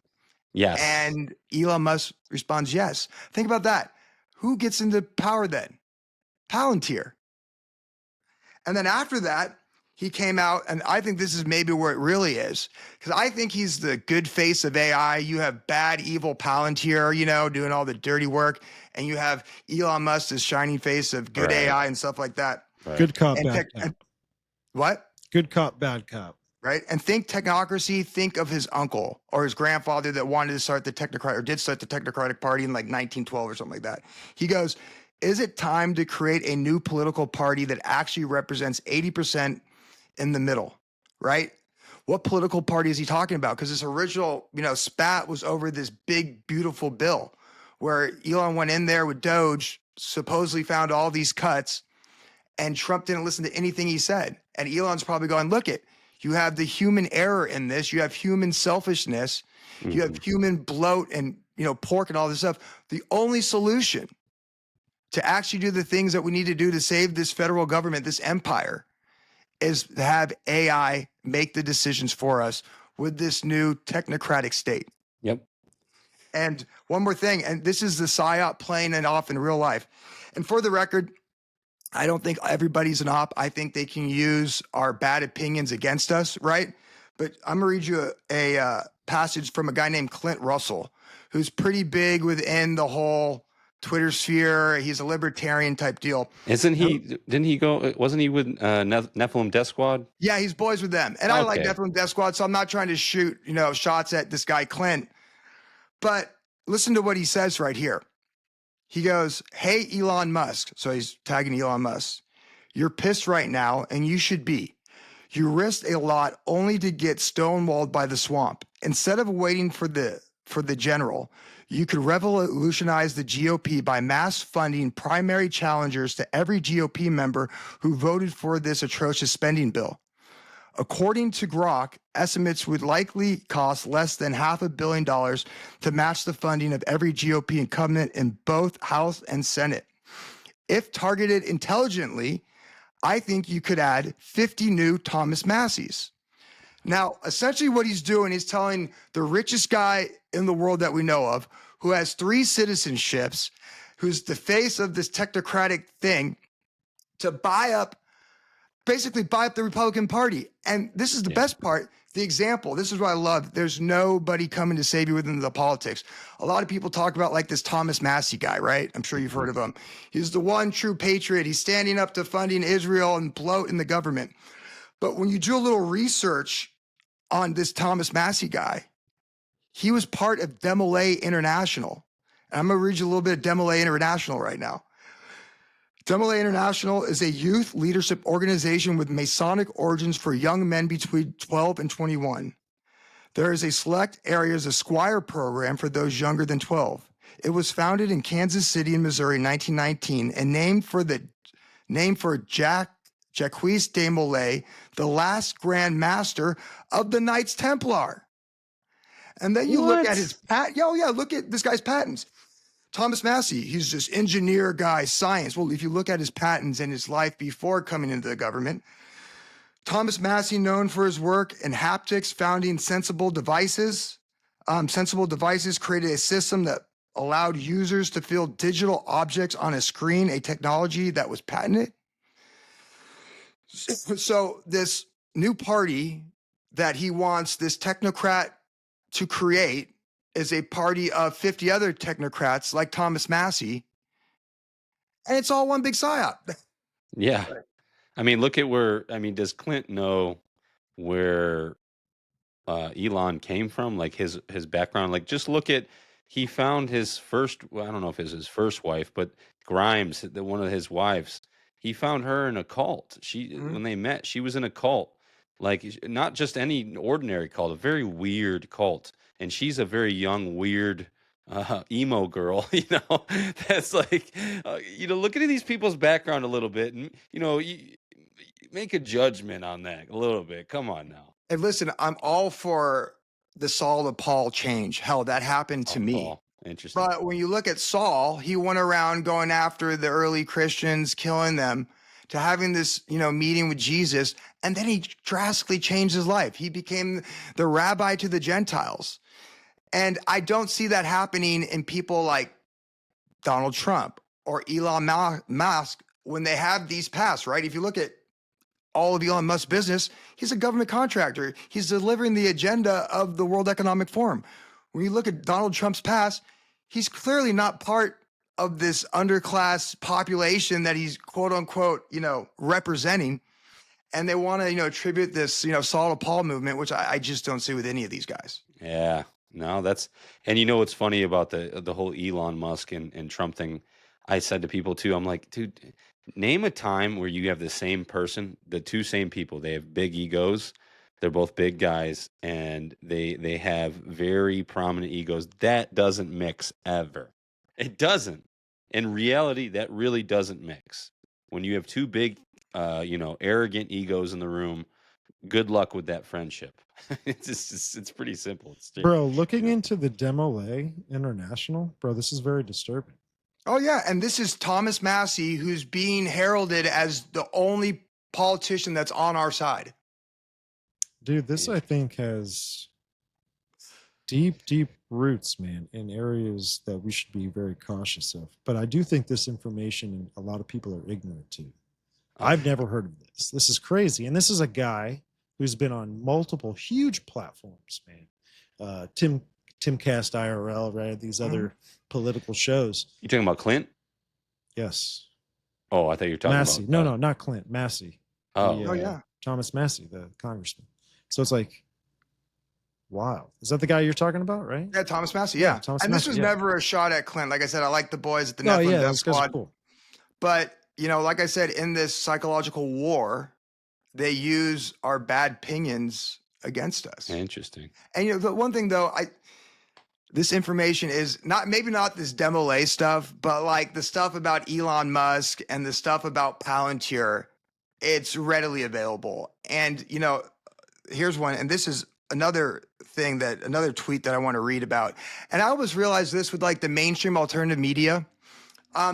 Yes. And Elon Musk responds, "Yes." Think about that. Who gets into power then? Palantir. And then after that, he came out, and I think this is maybe where it really is, because I think he's the good face of AI. You have bad, evil Palantir, doing all the dirty work, and you have Elon Musk, this shining face of good Right. AI and stuff like that. Right. Good cop, And bad cop. what? Good cop, bad cop. Right? And think technocracy, think of his uncle or his grandfather that wanted to start the Technocratic, or did start the Technocratic Party in like 1912 or something like that. He goes, "Is it time to create a new political party that actually represents 80% in the middle?" Right? What political party is he talking about? Because this original, spat was over this big, beautiful bill where Elon went in there with Doge, supposedly found all these cuts, and Trump didn't listen to anything he said. And Elon's probably going, "Look it, you have the human error in this. You have human selfishness. You have human bloat and, pork and all this stuff. The only solution to actually do the things that we need to do to save this federal government, this empire, is to have AI make the decisions for us with this new technocratic state." Yep. And one more thing, and this is the Psyop playing it off in real life. And for the record, I don't think everybody's an op. I think they can use our bad opinions against us, right? But I'm gonna read you a passage from a guy named Clint Russell, who's pretty big within the whole Twitter sphere. He's a libertarian type deal. Isn't he? Didn't he go? Wasn't he with Nephilim Death Squad? Yeah, he's boys with them. And I like Okay. Nephilim Death Squad, so I'm not trying to shoot, shots at this guy, Clint. But listen to what he says right here. He goes, "Hey, Elon Musk." So he's tagging Elon Musk. "You're pissed right now, and you should be. You risked a lot only to get stonewalled by the swamp. Instead of waiting for the general, you could revolutionize the GOP by mass funding primary challengers to every GOP member who voted for this atrocious spending bill. According to Grok, estimates would likely cost less than $500 million to match the funding of every GOP incumbent in both House and Senate. If targeted intelligently, I think you could add 50 new Thomas Masseys." Now, essentially what he's doing is telling the richest guy in the world that we know of, who has 3 citizenships, who's the face of this technocratic thing, to basically buy up the Republican Party. And this is the best part, the example. This is what I love. There's nobody coming to save you within the politics. A lot of people talk about like this Thomas Massey guy, right? I'm sure you've heard of him. He's the one true patriot. He's standing up to funding Israel and bloat in the government. But when you do a little research on this Thomas Massey guy, he was part of Demolay International. And I'm going to read you a little bit of Demolay International right now. Demolay International is a youth leadership organization with Masonic origins for young men between 12 and 21. There is a select areas Esquire program for those younger than 12. It was founded in Kansas City in Missouri in 1919 and named for Jacques de Molay, the last Grand Master of the Knights Templar. And then you look at his look at this guy's patents. Thomas Massey, he's this engineer guy, science. Well, if you look at his patents and his life before coming into the government, Thomas Massey, known for his work in haptics, founding Sensible Devices. Sensible Devices created a system that allowed users to feel digital objects on a screen, a technology that was patented. So this new party that he wants this technocrat to create is a party of 50 other technocrats like Thomas Massey, and it's all one big psyop. Yeah. I mean, look at where, I mean, does Clint know where Elon came from? Like his background? Like just look at, he found his first, well, I don't know if it's his first wife, but Grimes, one of his wives, he found her in a cult. When they met, she was in a cult, like not just any ordinary cult, a very weird cult. And she's a very young, weird, emo girl, that's like, look at these people's background a little bit, and you make a judgment on that a little bit. Come on now. And listen, I'm all for the Saul to Paul change. Hell, that happened to me. Paul. Interesting. But when you look at Saul, he went around going after the early Christians, killing them, to having this, meeting with Jesus, and then he drastically changed his life. He became the rabbi to the Gentiles. And I don't see that happening in people like Donald Trump or Elon Musk when they have these paths, right? If you look at all of Elon Musk's business, he's a government contractor. He's delivering the agenda of the World Economic Forum. When you look at Donald Trump's past, he's clearly not part of this underclass population that he's quote unquote, representing. And they want to, attribute this, Saul to Paul movement, which I just don't see with any of these guys. Yeah, no, and what's funny about the whole Elon Musk and Trump thing? I said to people too, I'm like, dude, name a time where you have the same person, the two same people. They have big egos. They're both big guys, and they have very prominent egos. That doesn't mix ever. It doesn't. In reality, that really doesn't mix. When you have two big, arrogant egos in the room, good luck with that friendship. It's pretty simple. Bro, looking into the Demolay International, bro, this is very disturbing. Oh, yeah. And this is Thomas Massey, who's being heralded as the only politician that's on our side. Dude, this, I think, has deep, deep roots, man, in areas that we should be very cautious of. But I do think this information, a lot of people are ignorant to. I've never heard of this. This is crazy. And this is a guy who's been on multiple huge platforms, man. Timcast IRL, right? These other political shows. You talking about Clint? Yes. Oh, I thought you were talking Massey. about... No, not Clint. Massey. Oh, yeah. Thomas Massey, the congressman. So it's like, wow. Is that the guy you're talking about, right? Yeah, Thomas Massey, yeah. Thomas and Massey, this was never a shot at Clint. Like I said, I like the boys at the Nephilim Death those guys are Squad. cool. But, like I said, in this psychological war, they use our bad opinions against us. Interesting. And, the one thing, though, this information is maybe not this Demolay stuff, but like the stuff about Elon Musk and the stuff about Palantir, it's readily available. And, here's one, and this is another tweet that I want to read about. And I always realized this with like the mainstream alternative media.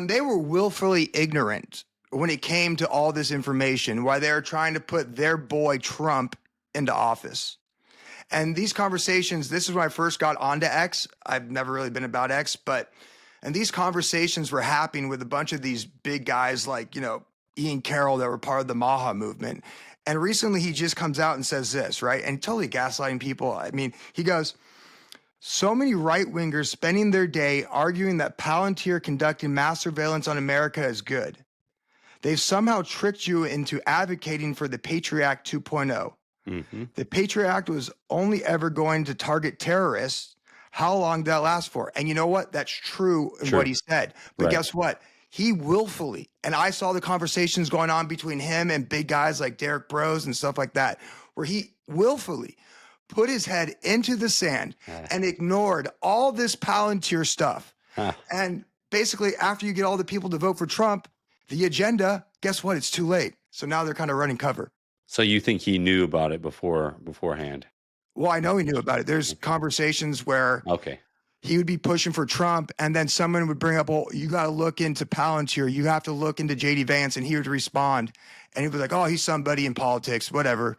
They were willfully ignorant when it came to all this information, while they were trying to put their boy Trump into office. And these conversations, this is when I first got onto X. I've never really been about X, and these conversations were happening with a bunch of these big guys like, Ian Carroll, that were part of the Maha movement. And recently he just comes out and says this, right? And totally gaslighting people. I mean, he goes, so many right-wingers spending their day arguing that Palantir conducting mass surveillance on America is good. They've somehow tricked you into advocating for the Patriot Act 2.0. Mm-hmm. The Patriot Act was only ever going to target terrorists. How long did that last for? And you know what? That's true in what he said. But guess what? He willfully, and I saw the conversations going on between him and big guys like Derek Bros and stuff like that, where he willfully put his head into the sand and ignored all this Palantir stuff. And basically, after you get all the people to vote for Trump, the agenda, guess what? It's too late. So now they're kind of running cover. So you think he knew about it beforehand? Well, I know he knew about it. There's conversations where he would be pushing for Trump, and then someone would bring up, well, you got to look into Palantir, you have to look into JD Vance, and he would respond, and he'd be like, oh, he's somebody in politics, whatever,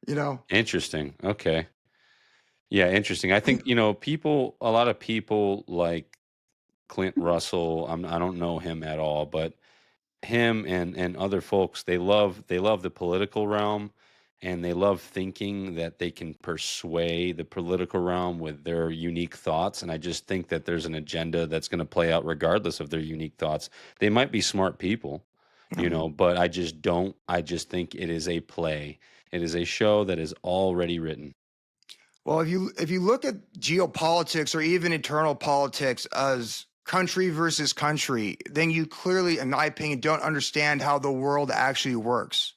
you know. Interesting. Okay. Yeah, interesting. I think, a lot of people like Clint Russell, I don't know him at all, but him and other folks, they love the political realm, and they love thinking that they can persuade the political realm with their unique thoughts. And I just think that there's an agenda that's going to play out regardless of their unique thoughts. They might be smart people, but I just think it is a play. It is a show that is already written. Well, if you look at geopolitics or even internal politics as country versus country, then you clearly, in my opinion, don't understand how the world actually works.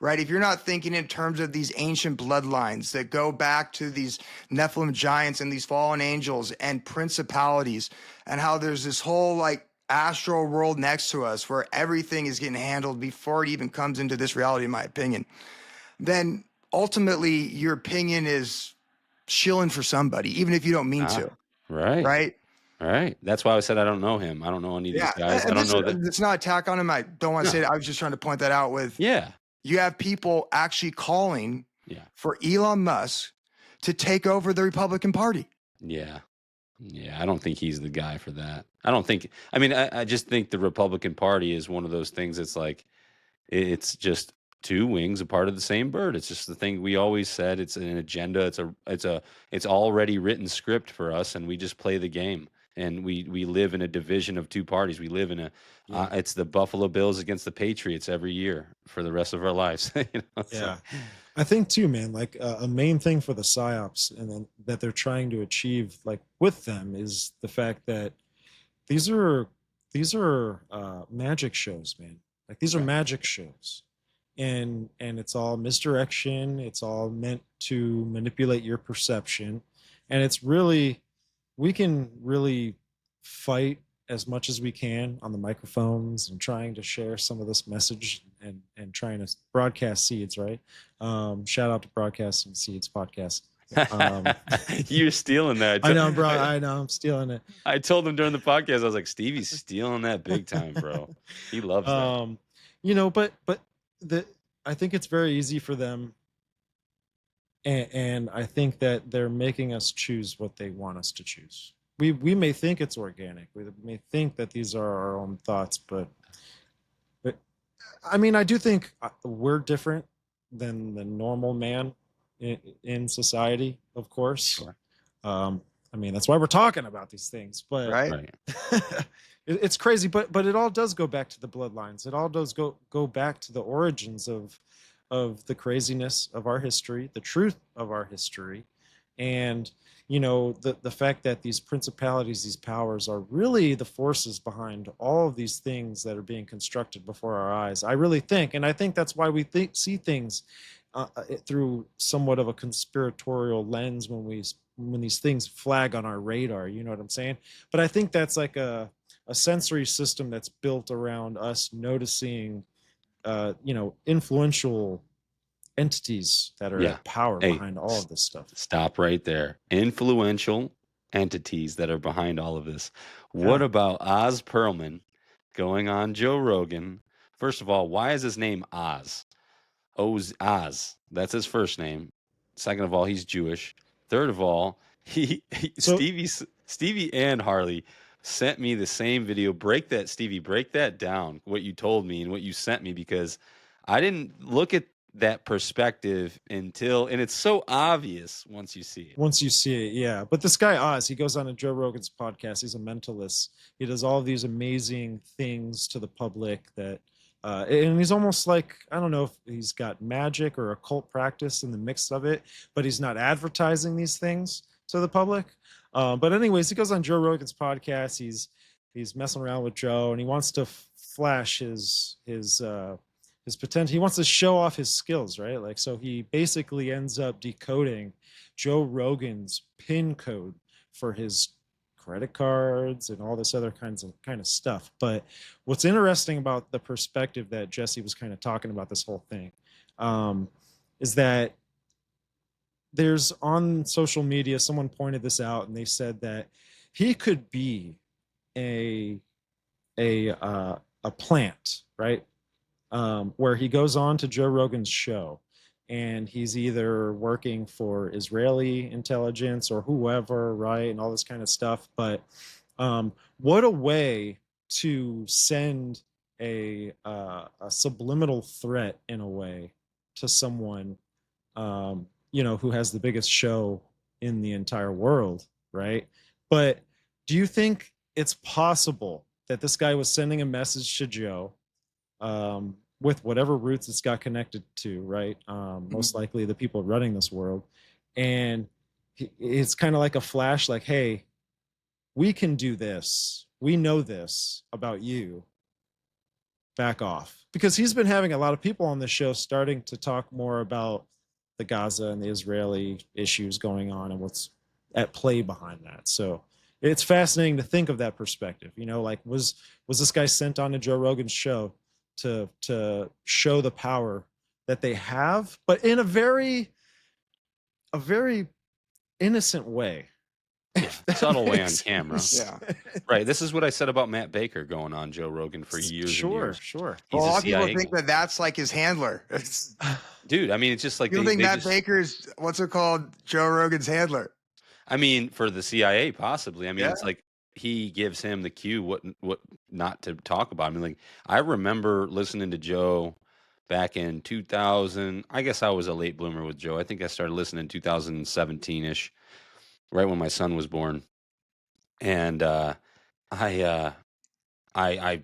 Right? If you're not thinking in terms of these ancient bloodlines that go back to these Nephilim giants and these fallen angels and principalities, and how there's this whole like astral world next to us where everything is getting handled before it even comes into this reality, in my opinion, then ultimately your opinion is shilling for somebody, even if you don't mean Ah, to. right. Right? Right. That's why I said I don't know him. I don't know any of these Yeah. guys. I And don't this know that. it's not attack on him. I don't want to say No. that. I was just trying to point that out with Yeah. you have people actually calling Yeah. for Elon Musk to take over the Republican Party. Yeah. Yeah. I don't think he's the guy for that. I don't think, I mean, I just think the Republican Party is one of those things that's like, it's just two wings, a part of the same bird. It's just the thing we always said. It's an agenda. It's already written script for us, and we just play the game. And we live in a division of two parties. We live in it's the Buffalo Bills against the Patriots every year for the rest of our lives. So, Yeah. I think too, man, like a main thing for the psyops and then that they're trying to achieve like with them is the fact that these are magic shows, man. Like these are right. magic shows. And it's all misdirection, it's all meant to manipulate your perception. And it's really we can really fight as much as we can on the microphones and trying to share some of this message and trying to broadcast seeds, right? Shout out to Broadcasting Seeds podcast. You're stealing that. I know, bro. I know I'm stealing it. I told him during the podcast, I was like, Stevie's stealing that big time, bro. He loves that. But the I think it's very easy for them, and I think that they're making us choose what they want us to choose. We may think it's organic. We may think that these are our own thoughts, but I mean, I do think we're different than the normal man in society, of course. Sure. I mean, that's why we're talking about these things. But Right. it's crazy. But it all does go back to the bloodlines. It all does go back to the origins of the craziness of our history, the truth of our history, and the fact that these principalities, these powers are really the forces behind all of these things that are being constructed before our eyes. I really think, and I think that's why we see things through somewhat of a conspiratorial lens when these things flag on our radar. You know what I'm saying? But I think that's like a sensory system that's built around us noticing, influential entities that are at power behind all of this stuff. Stop right there. Influential entities that are behind all of this. What about Oz Perlman going on Joe Rogan? First of all, why is his name Oz? Oz. That's his first name. Second of all, he's Jewish. Third of all, Stevie and Harley sent me the same video. Break that down, what you told me and what you sent me, because I didn't look at that perspective and it's so obvious once you see it. Yeah. But this guy Oz, he goes on a Joe Rogan's podcast. He's a mentalist. He does all these amazing things to the public that and he's almost like, I don't know if he's got magic or occult practice in the mix of it, but he's not advertising these things to the public. But anyways, he goes on Joe Rogan's podcast. He's messing around with Joe, and he wants to flash his potential. He wants to show off his skills, right? Like, so he basically ends up decoding Joe Rogan's PIN code for his credit cards and all this other kind of stuff. But what's interesting about the perspective that Jesse was kind of talking about this whole thing is that there's on social media, someone pointed this out, and they said that he could be a plant, right? Where he goes on to Joe Rogan's show, and he's either working for Israeli intelligence or whoever, right, and all this kind of stuff. But what a way to send a subliminal threat in a way to someone, who has the biggest show in the entire world, right? But do you think it's possible that this guy was sending a message to Joe, with whatever roots it's got connected to, right? Most likely the people running this world. And it's kind of like a flash, like, hey, we can do this. We know this about you. Back off. Because he's been having a lot of people on the show starting to talk more about the Gaza and the Israeli issues going on and what's at play behind that. So it's fascinating to think of that perspective. Like, was this guy sent on to Joe Rogan's show to show the power that they have, but in a very innocent way? Yeah, subtle way on camera. Yeah. Right. This is what I said about Matt Baker going on Joe Rogan for years and years. Sure. He's Well, a lot a of people CIA think guy. that's like his handler. Dude, I mean, it's just like People think they Matt just, Baker's what's it called? Joe Rogan's handler. I mean, for the CIA, possibly. I mean, Yeah. it's like he gives him the cue what not to talk about. I mean, like, I remember listening to Joe back in 2000. I guess I was a late bloomer with Joe. I think I started listening in 2017-ish, right when my son was born. And I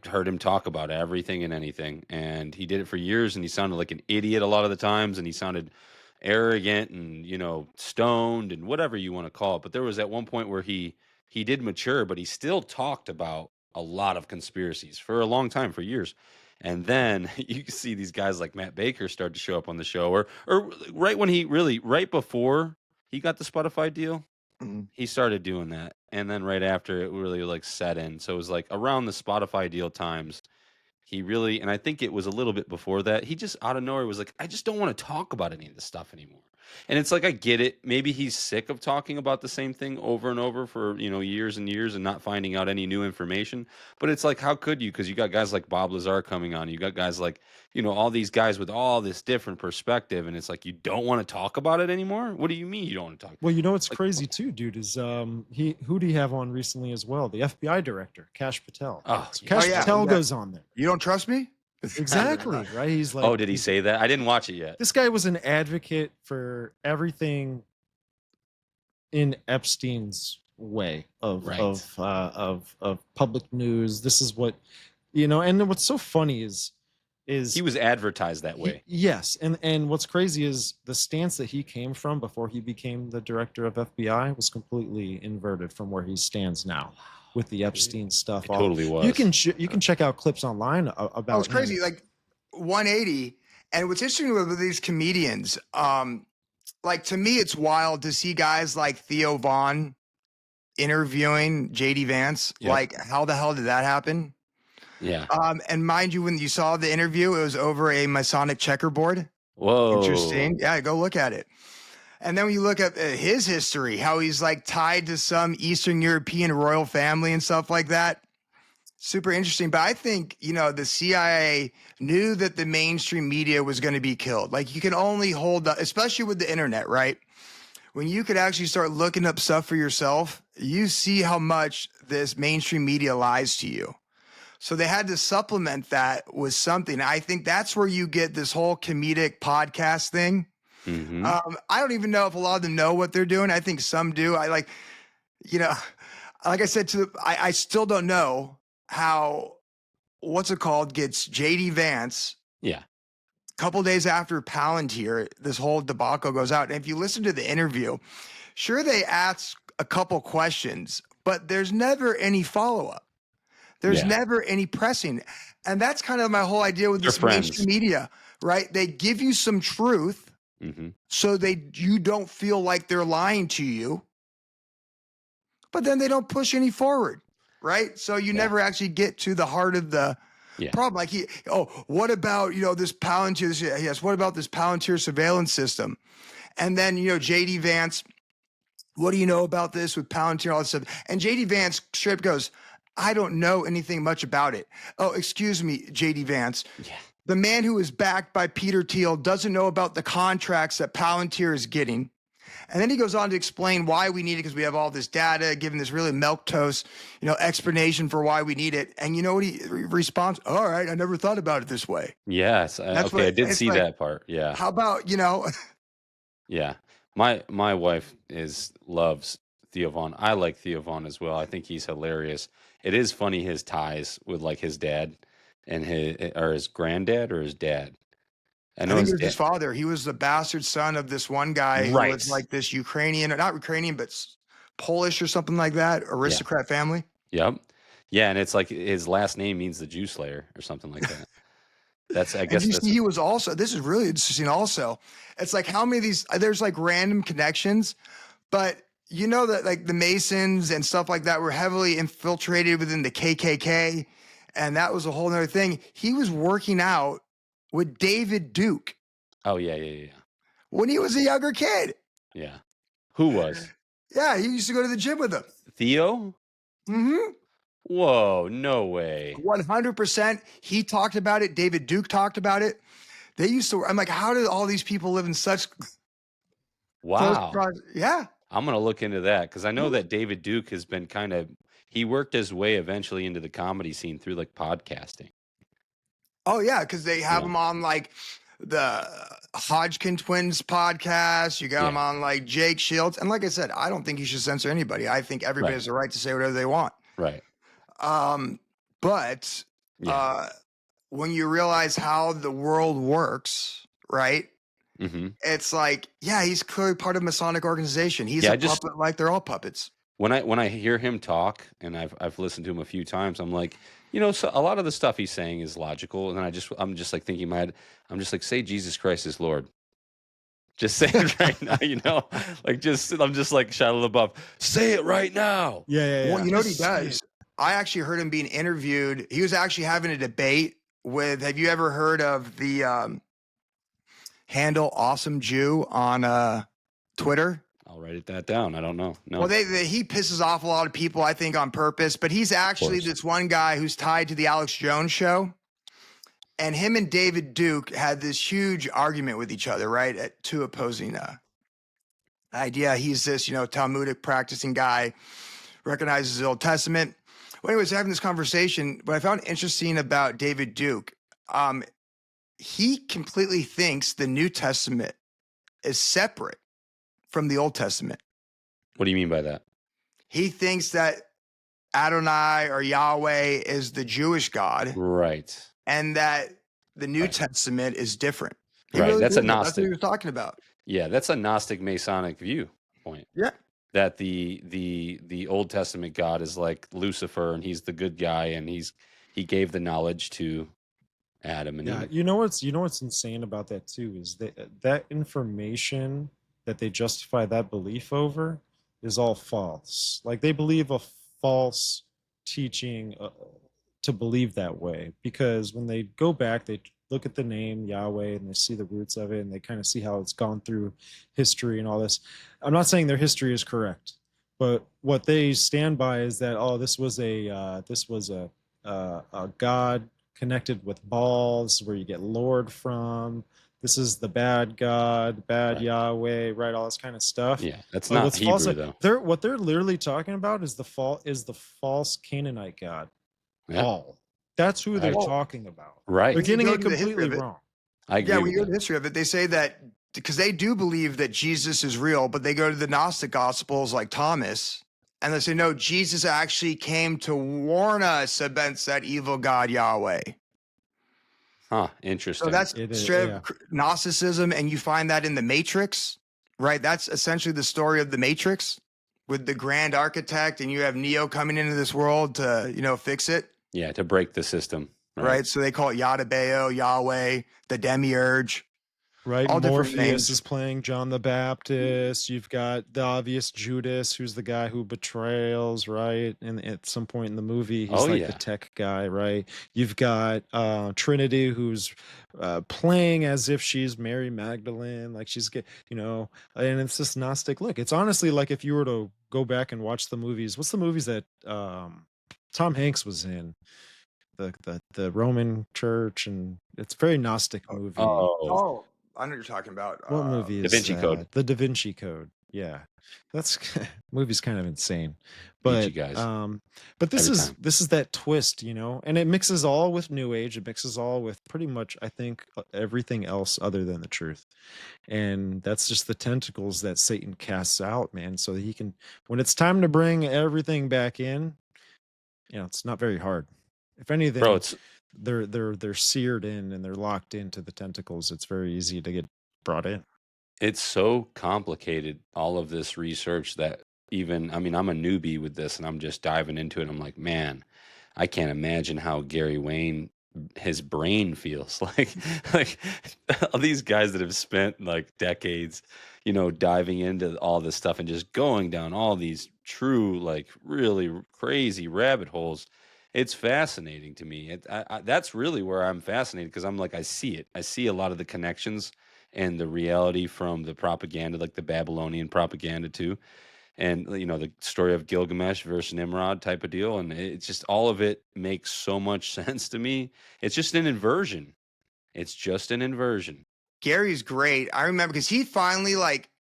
heard him talk about everything and anything, and he did it for years, and he sounded like an idiot a lot of the times, and he sounded arrogant and stoned and whatever you want to call it. But there was at one point where he did mature, but he still talked about a lot of conspiracies for a long time, for years. And then you can see these guys like Matt Baker start to show up on the show, or right when right before he got the Spotify deal, he started doing that. And then right after, it really like set in. So it was like around the Spotify deal times, he really, and I think it was a little bit before that, he just out of nowhere was like, I just don't want to talk about any of this stuff anymore. And it's like, I get it. Maybe he's sick of talking about the same thing over and over for, years and years and not finding out any new information. But it's like, how could you? Because you got guys like Bob Lazar coming on. You got guys like, all these guys with all this different perspective. And it's like, you don't want to talk about it anymore? What do you mean you don't want to talk? Well, what's Like, crazy too, dude, is who do you have on recently as well? The FBI director, Kash Patel. Oh, So yeah. Kash yeah. Patel Yeah. goes on there. You don't trust me? Exactly, right? He's like, Oh, did he say that? I didn't watch it yet. this guy was an advocate for everything in Epstein's way of Right. of public news. This is what and what's so funny is He was advertised that way. yes, and what's crazy is the stance that he came from before he became the director of FBI was completely inverted from where he stands now with the Epstein stuff. It totally was. You can check out clips online about. Oh, it's crazy. him. Like 180. And what's interesting with these comedians, like to me, it's wild to see guys like Theo Vaughn interviewing JD Vance. Yep. Like, how the hell did that happen? Yeah. And mind you, when you saw the interview, it was over a Masonic checkerboard. Whoa. Interesting. Yeah, go look at it. And then when you look at his history, how he's like tied to some Eastern European royal family and stuff like that. Super interesting. But I think, the CIA knew that the mainstream media was going to be killed. Like, you can only hold up, especially with the internet, right? When you could actually start looking up stuff for yourself, you see how much this mainstream media lies to you. So they had to supplement that with something. I think that's where you get this whole comedic podcast thing. Mm-hmm. I don't even know if a lot of them know what they're doing. I think some do. I like I said, I still don't know how, what's it called, gets JD Vance. Yeah. A couple days after Palantir, this whole debacle goes out. And if you listen to the interview, sure, they ask a couple questions, but there's never any follow-up. There's never any pressing. And that's kind of my whole idea with this mainstream media, right? They give you some truth so you don't feel like they're lying to you, but then they don't push any forward, right? So you never actually get to the heart of the problem. Like, what about, this Palantir? Yes, what about this Palantir surveillance system? And then, JD Vance, what do you know about this with Palantir, all that stuff? And JD Vance straight goes, I don't know anything much about it. Oh, excuse me, JD Vance. Yeah. The man who is backed by Peter Thiel doesn't know about the contracts that Palantir is getting. And then he goes on to explain why we need it, because we have all this data, giving this really milquetoast, explanation for why we need it. And you know what he responds? All right, I never thought about it this way. Yes. Okay, I did see that part. Yeah. How about, Yeah. My wife loves Theo Von. I like Theo Von as well. I think he's hilarious. It is funny his ties with like his dad and his granddad or his dad. I think it was his father. He was the bastard son of this one guy who was like this Ukrainian, not Ukrainian, but Polish or something like that, aristocrat family. Yep. Yeah, and it's like his last name means the Jew Slayer or something like that. I guess he was also, this is really interesting also. It's like how many of these, there's like random connections, but that like the Masons and stuff like that were heavily infiltrated within the KKK. And that was a whole nother thing. He was working out with David Duke. Oh, yeah. When he was a younger kid. Yeah. Who was? Yeah, he used to go to the gym with him. Theo? Mm-hmm. Whoa, no way. 100%. He talked about it. David Duke talked about it. They used to, I'm like, how did all these people live in such wow. Yeah. I'm going to look into that because I know that David Duke has been he worked his way eventually into the comedy scene through like podcasting. Oh, yeah, because they have him on like the Hodgkin Twins podcast. You got him on like Jake Shields. And like I said, I don't think you should censor anybody. I think everybody has the right to say whatever they want. Right. But when you realize how the world works, right? Mm-hmm. It's like, he's clearly part of a Masonic organization. He's a puppet, like they're all puppets. When I hear him talk, and I've listened to him a few times, I'm like, so a lot of the stuff he's saying is logical, and I'm just like thinking in my head, I'm just like, say Jesus Christ is Lord. Just say it right now, like I'm just like Shia LaBeouf, say it right now. Yeah. Well, you know what he does? I actually heard him being interviewed. He was actually having a debate with, have you ever heard of the handle Awesome Jew on Twitter? I'll write that down. I don't know. No. Well, he pisses off a lot of people, I think, on purpose. But he's actually this one guy who's tied to the Alex Jones show. And him and David Duke had this huge argument with each other, right? At two opposing idea. He's this, Talmudic practicing guy, recognizes the Old Testament. Well, anyways, having this conversation, what I found interesting about David Duke, he completely thinks the New Testament is separate from the Old Testament. What do you mean by that? He thinks that Adonai or Yahweh is the Jewish God. Right. And that the New Testament is different. Right. That's a Gnostic. That's what he was talking about. Yeah, that's a Gnostic Masonic viewpoint. Yeah. That the Old Testament God is like Lucifer, and he's the good guy, and he gave the knowledge to Adam and Eve. You know what's insane about that too is that information that they justify that belief over is all false. Like they believe a false teaching to believe that way, because when they go back, they look at the name Yahweh and they see the roots of it, and they kind of see how it's gone through history and all this. I'm not saying their history is correct, but what they stand by is that this was a god connected with balls, where you get Lord from. This is the bad God, bad Yahweh, right? All this kind of stuff. Yeah, that's not Hebrew though. What they're literally talking about is the false Canaanite God. Paul. That's who they're talking about. Right. They're getting it completely wrong. I agree. Yeah, when you go to the history of it, they say that because they do believe that Jesus is real, but they go to the Gnostic Gospels like Thomas, and they say, no, Jesus actually came to warn us against that evil God Yahweh. Huh, interesting. So that's straight up Gnosticism, and you find that in the Matrix, right? That's essentially the story of the Matrix with the grand architect, and you have Neo coming into this world to, fix it. Yeah, to break the system. Right? So they call it Yadabeo, Yahweh, the Demiurge. Right, all different Morpheus names. is playing John the Baptist. You've got the obvious Judas, who's the guy who betrays, right? And at some point in the movie, he's Oh like the yeah. tech guy, right? You've got Trinity, who's playing as if she's Mary Magdalene, like she's and it's this Gnostic look. It's honestly like if you were to go back and watch the movies. What's the movies that Tom Hanks was in? The Roman Church, and it's a very Gnostic movie. Oh, Oh, I know what you're talking about. What movie Da is Vinci Code. that? The Da Vinci Code. Yeah. That's movie's kind of insane. Beat you But guys this every is time. this is that twist, and it mixes all with new age. It mixes all with pretty much, I think, everything else other than the truth. And that's just the tentacles that Satan casts out, man, so that he can, when it's time to bring everything back in, it's not very hard. If Bro, anything, it's they're seared in and they're locked into the tentacles. It's very easy to get brought in. it's so complicated, all of this research, that even, I mean, I'm a newbie with this and I'm just diving into it. I'm like, man, I can't imagine how Gary Wayne, his brain feels like all these guys that have spent like decades, diving into all this stuff and just going down all these true, like really crazy rabbit holes. It's fascinating to me. That's really where I'm fascinated, because I'm like, I see it. I see a lot of the connections and the reality from the propaganda, like the Babylonian propaganda too, and the story of Gilgamesh versus Nimrod type of deal, and it's just, all of it makes so much sense to me. It's just an inversion. It's just an inversion. Gary's great. I remember because he finally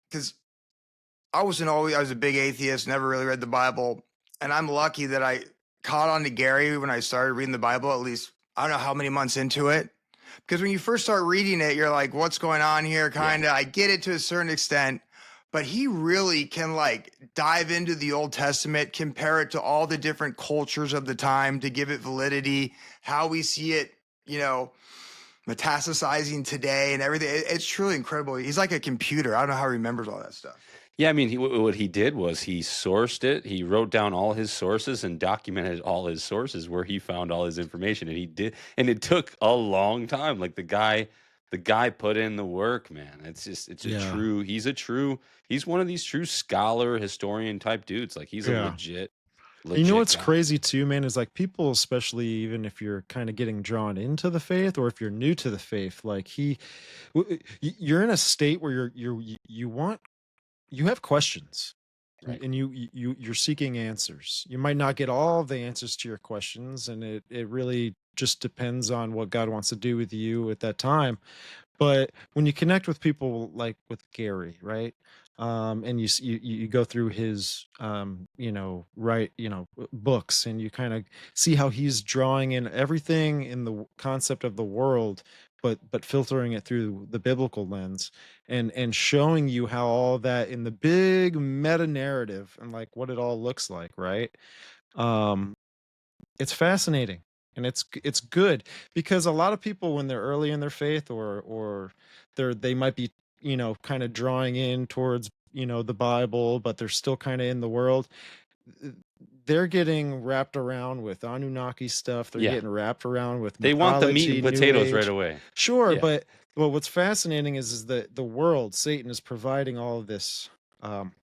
because I was a big atheist, never really read the Bible, and I'm lucky that I caught on to Gary when I started reading the Bible. At least I don't know how many months into it, because when you first start reading it, you're like, "What's going on here?" Kind of. I get it to a certain extent, but he really can dive into the Old Testament, compare it to all the different cultures of the time to give it validity, how we see it, metastasizing today and everything. It's truly incredible. He's like a computer. I don't know how he remembers all that stuff. Yeah, I mean, what he did was he sourced it. He wrote down all his sources and documented all his sources where he found all his information, and he did. And it took a long time. Like the guy put in the work, man. It's a Yeah. true. He's one of these true scholar, historian type dudes. Like, he's a Yeah. legit What's guy. crazy too, man, is like people, especially even if you're kind of getting drawn into the faith or if you're new to the faith, like you're in a state where you have questions, Right. and you're seeking answers. You might not get all the answers to your questions, and it really just depends on what God wants to do with you at that time. But when you connect with people like with Gary, right? And you go through his books, and you kind of see how he's drawing in everything in the concept of the world, but filtering it through the biblical lens, and showing you how all that in the big meta narrative and like what it all looks like, right? um it's fascinating, and it's good, because a lot of people, when they're early in their faith, or they might be kind of drawing in towards the Bible, but they're still kind of in the world. th- they're getting wrapped around with Anunnaki stuff. They're Yeah, getting wrapped around with they want the meat mythology, and new potatoes right age. away. Sure, Yeah, but what's fascinating is that the world, Satan, is providing all of um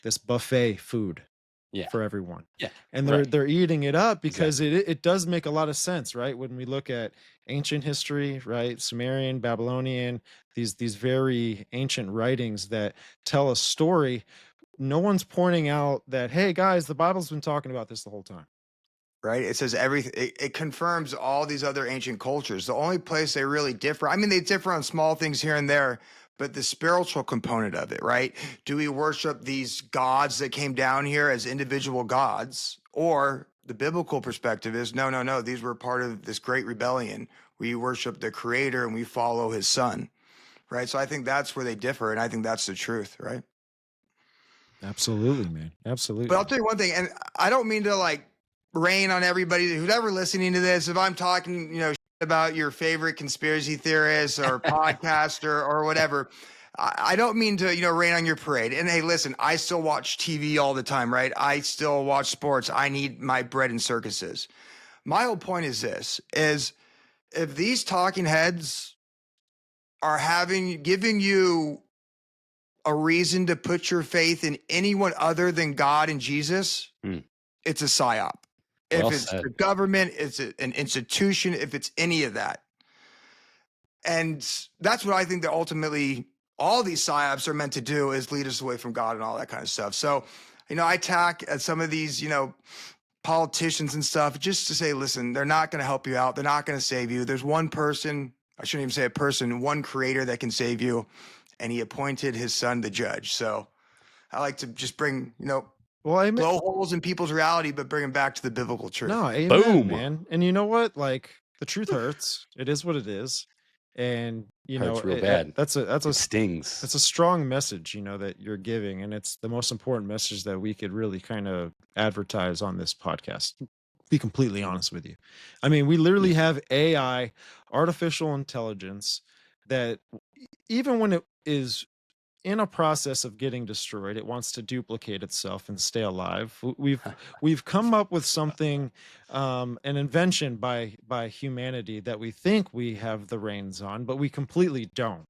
this buffet food yeah, for everyone, yeah. and they're Right. they're eating it up because Exactly. it does make a lot of sense, right? When we look at ancient history, right? Sumerian, Babylonian, these very ancient writings that tell a story. No one's pointing out that, hey guys, the Bible's been talking about this the whole time. Right? It says everything. It confirms all these other ancient cultures. The only place they really differ, I mean, they differ on small things here and there, but the spiritual component of it, right? Do we worship these gods that came down here as individual gods? Or the biblical perspective is no, no, no. These were part of this great rebellion. We worship the creator and we follow his son, right? So I think that's where they differ. And I think that's the truth, right? Absolutely, man. But Absolutely. I'll tell you one thing, and I don't mean to rain on everybody who's ever listening to this. If I'm talking, shit about your favorite conspiracy theorists or podcaster or whatever, I don't mean to, rain on your parade. And hey, listen, I still watch TV all the time, right? I still watch sports. I need my bread and circuses. My whole point is this: is if these talking heads are giving you a reason to put your faith in anyone other than God and Jesus, it's a psyop. Well if it's said. the government, it's an institution, if it's any of that. And that's what I think that ultimately all these psyops are meant to do, is lead us away from God and all that kind of stuff. So, I attack at some of these, politicians and stuff, just to say, listen, they're not going to help you out. They're not going to save you. There's one person, I shouldn't even say a person, one creator that can save you. And he appointed his son the judge. So I like to just bring, blow holes in people's reality, but bring them back to the biblical truth. No, amen, Boom. man. And you know what? Like, the truth hurts. It is what it is. And Hurts real bad. It stings. It's a strong message, that you're giving, and it's the most important message that we could really kind of advertise on this podcast. Be completely honest with you. I mean, we literally have AI, artificial intelligence, that even when it is in a process of getting destroyed, it wants to duplicate itself and stay alive. We've come up with something, an invention by humanity that we think we have the reins on, but we completely don't.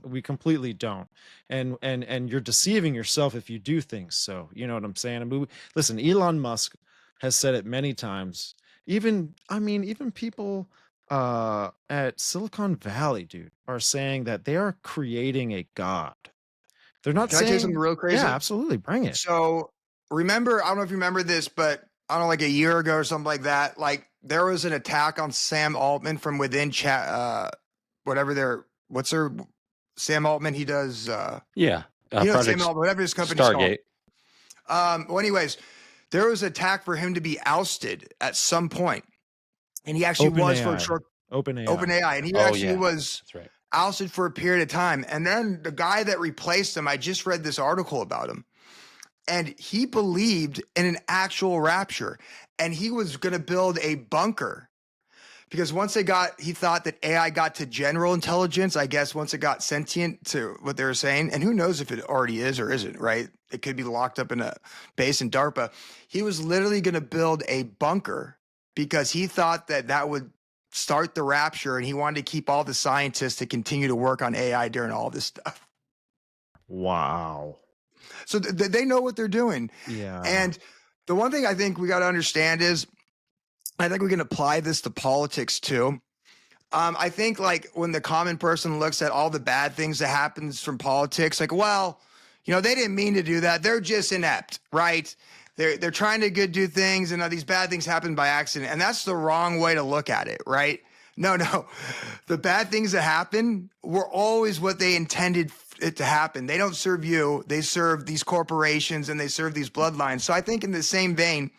We completely don't. And you're deceiving yourself if you do things so. You know what I'm saying? I mean, listen, Elon Musk has said it many times. Even people at Silicon Valley, dude, are saying that they are creating a god. They're not Can saying. I tell you something real crazy? Yeah, absolutely. Bring it. So remember, I don't know if you remember this, but I don't know, like a year ago or something like that, like there was an attack on Sam Altman from within Sam Altman, he does Sam Altman, whatever his company's Stargate. called. Well, anyways, there was an attack for him to be ousted at some point. And he actually was for a short OpenAI. And he was That's right. ousted for a period of time. And then the guy that replaced him, I just read this article about him, and he believed in an actual rapture, and he was going to build a bunker, because he thought that AI got to general intelligence, I guess, once it got sentient, to what they were saying. And who knows if it already is or isn't, right? It could be locked up in a base in DARPA. He was literally going to build a bunker because he thought that would start the rapture, and he wanted to keep all the scientists to continue to work on AI during all this stuff. Wow. So they know what they're doing. Yeah. And the one thing I think we got to understand is, I think we can apply this to politics too. I think, like, when the common person looks at all the bad things that happens from politics, like, well, they didn't mean to do that. They're just inept, right? They're trying to do things, and these bad things happen by accident. And that's the wrong way to look at it, right? No. The bad things that happen were always what they intended it to happen. They don't serve you. They serve these corporations, and they serve these bloodlines. So I think in the same vein,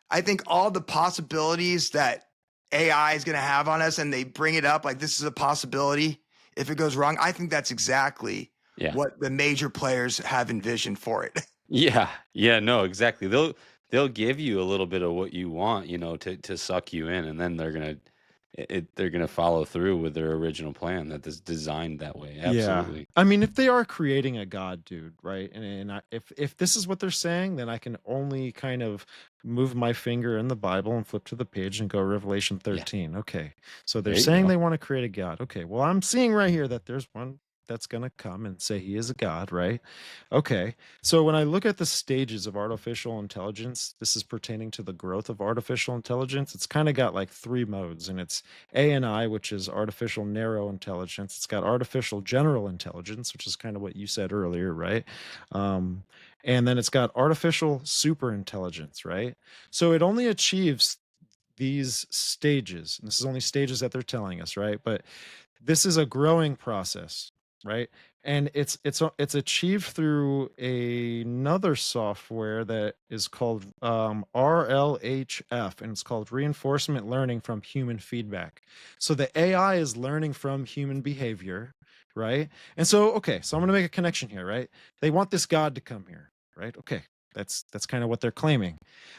I think all the possibilities that AI is going to have on us, and they bring it up like this is a possibility if it goes wrong, I think that's exactly what the major players have envisioned for it. Yeah, no, exactly. They'll give you a little bit of what you want, to suck you in, and then they're gonna follow through with their original plan that is designed that way. Absolutely. Yeah. I mean, if they are creating a god, dude, right? If this is what they're saying, then I can only kind of move my finger in the Bible and flip to the page and go Revelation 13. Yeah. Okay. So they're saying they want to create a god. Okay. Well, I'm seeing right here that there's one that's going to come and say he is a god, right? Okay. So when I look at the stages of artificial intelligence, this is pertaining to the growth of artificial intelligence. It's kind of got like 3 modes, and it's ANI, which is artificial narrow intelligence. It's got artificial general intelligence, which is kind of what you said earlier, right? And then it's got artificial super intelligence, right? So it only achieves these stages, and this is only stages that they're telling us, right? But this is a growing process, right? And it's achieved through another software that is called RLHF, and it's called reinforcement learning from human feedback. So the AI is learning from human behavior, right? And so, okay, so I'm going to make a connection here, right? They want this God to come here, right? Okay, that's kind of what they're claiming.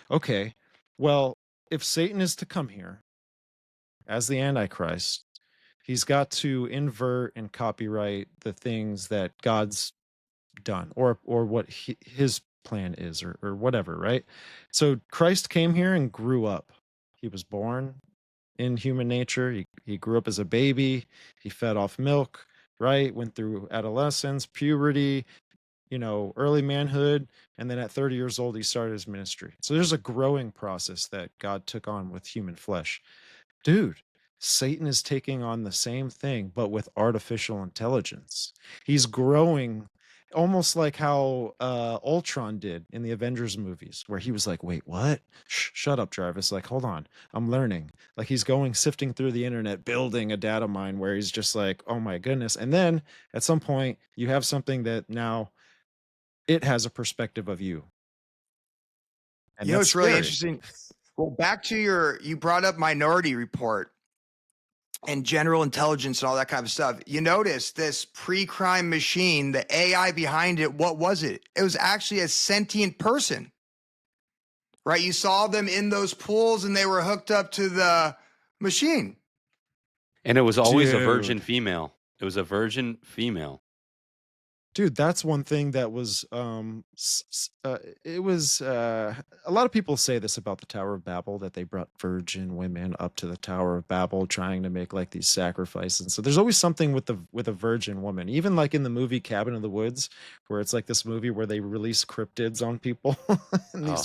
Okay, well, if Satan is to come here as the Antichrist, he's got to invert and copyright the things that God's done, or what his plan is, or whatever, right? So Christ came here and grew up. He was born in human nature. He grew up as a baby. He fed off milk, right? Went through adolescence, puberty, early manhood, and then at 30 years old, he started his ministry. So there's a growing process that God took on with human flesh. Dude, Satan is taking on the same thing, but with artificial intelligence. He's growing almost like how Ultron did in the Avengers movies, where he was like, wait, what? Shut up, Jarvis. Like, hold on. I'm learning. Like, he's going, sifting through the internet, building a data mine where he's just like, oh my goodness. And then at some point, you have something that now it has a perspective of you. And that's It's really scary. interesting. Well, back to you brought up Minority Report and general intelligence and all that kind of stuff. You notice this pre-crime machine, the AI behind it, what was it? It was actually a sentient person, right? You saw them in those pools and they were hooked up to the machine. And it was always a Dude. virgin female. It was a virgin female. Dude, that's one thing that was it was a lot of people say this about the Tower of Babel, that they brought virgin women up to the Tower of Babel trying to make like these sacrifices. So there's always something with a virgin woman, even like in the movie Cabin in the Woods, where it's like this movie where they release cryptids on people and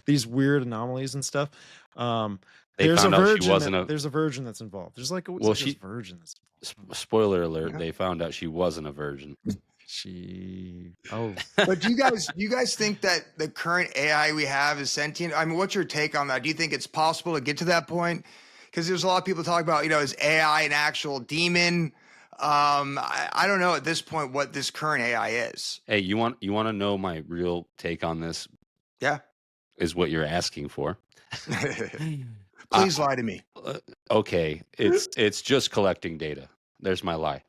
these weird anomalies and stuff. They There's a found out she virgin wasn't there's a virgin that's involved. There's like always Well, like this she- virgin that's involved. spoiler alert, Yeah. they found out she wasn't a virgin. But do you guys think that the current AI we have is sentient? I mean, what's your take on that? Do you think it's possible to get to that point? Because there's a lot of people talk about, is AI an actual demon? I don't know at this point what this current AI is. Hey, you want to know my real take on this? Yeah. Is what you're asking for. Please lie to me. Okay, it's just collecting data. There's my lie.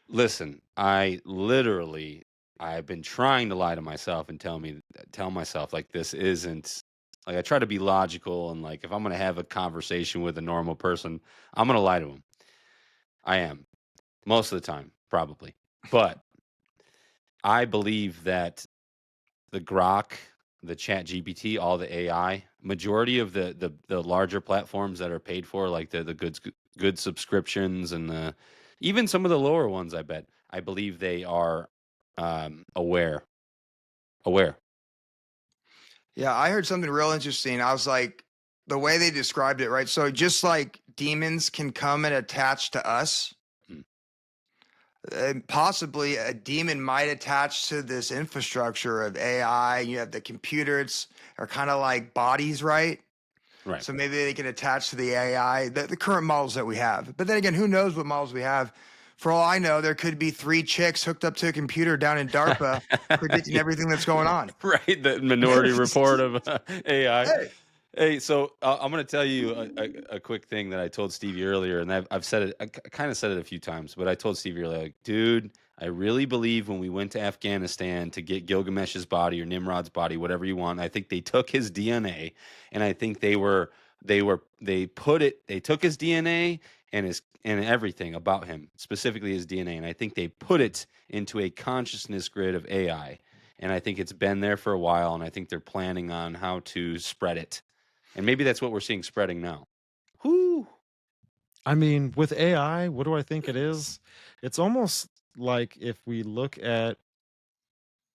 Listen, I've been trying to lie to myself and tell myself like this isn't, like, I try to be logical, and like if I'm gonna have a conversation with a normal person, I'm gonna lie to them. I am most of the time, probably, but I believe that the Grok, the Chat GPT, all the AI, majority of the larger platforms that are paid for, like the good subscriptions, and even some of the lower ones, I believe they are aware. Yeah, I heard something real interesting. I was like, the way they described it, right? So just like demons can come and attach to us, possibly a demon might attach to this infrastructure of AI. You have the computers are kind of like bodies, right? Right. So maybe they can attach to the AI, the current models that we have. But then again, who knows what models we have? For all I know, there could be 3 chicks hooked up to a computer down in DARPA predicting everything that's going on. Right, the Minority Report of AI. Hey. Hey, so I'm going to tell you a quick thing that I told Stevie earlier, and I've said it, I kind of said it a few times, but I told Stevie earlier, like, dude, I really believe when we went to Afghanistan to get Gilgamesh's body or Nimrod's body, whatever you want, I think they took his DNA, and I think they took his DNA and everything about him, specifically his DNA, and I think they put it into a consciousness grid of AI, and I think it's been there for a while, and I think they're planning on how to spread it. And maybe that's what we're seeing spreading now. Whoo! I mean, with AI, what do I think it is? It's almost like if we look at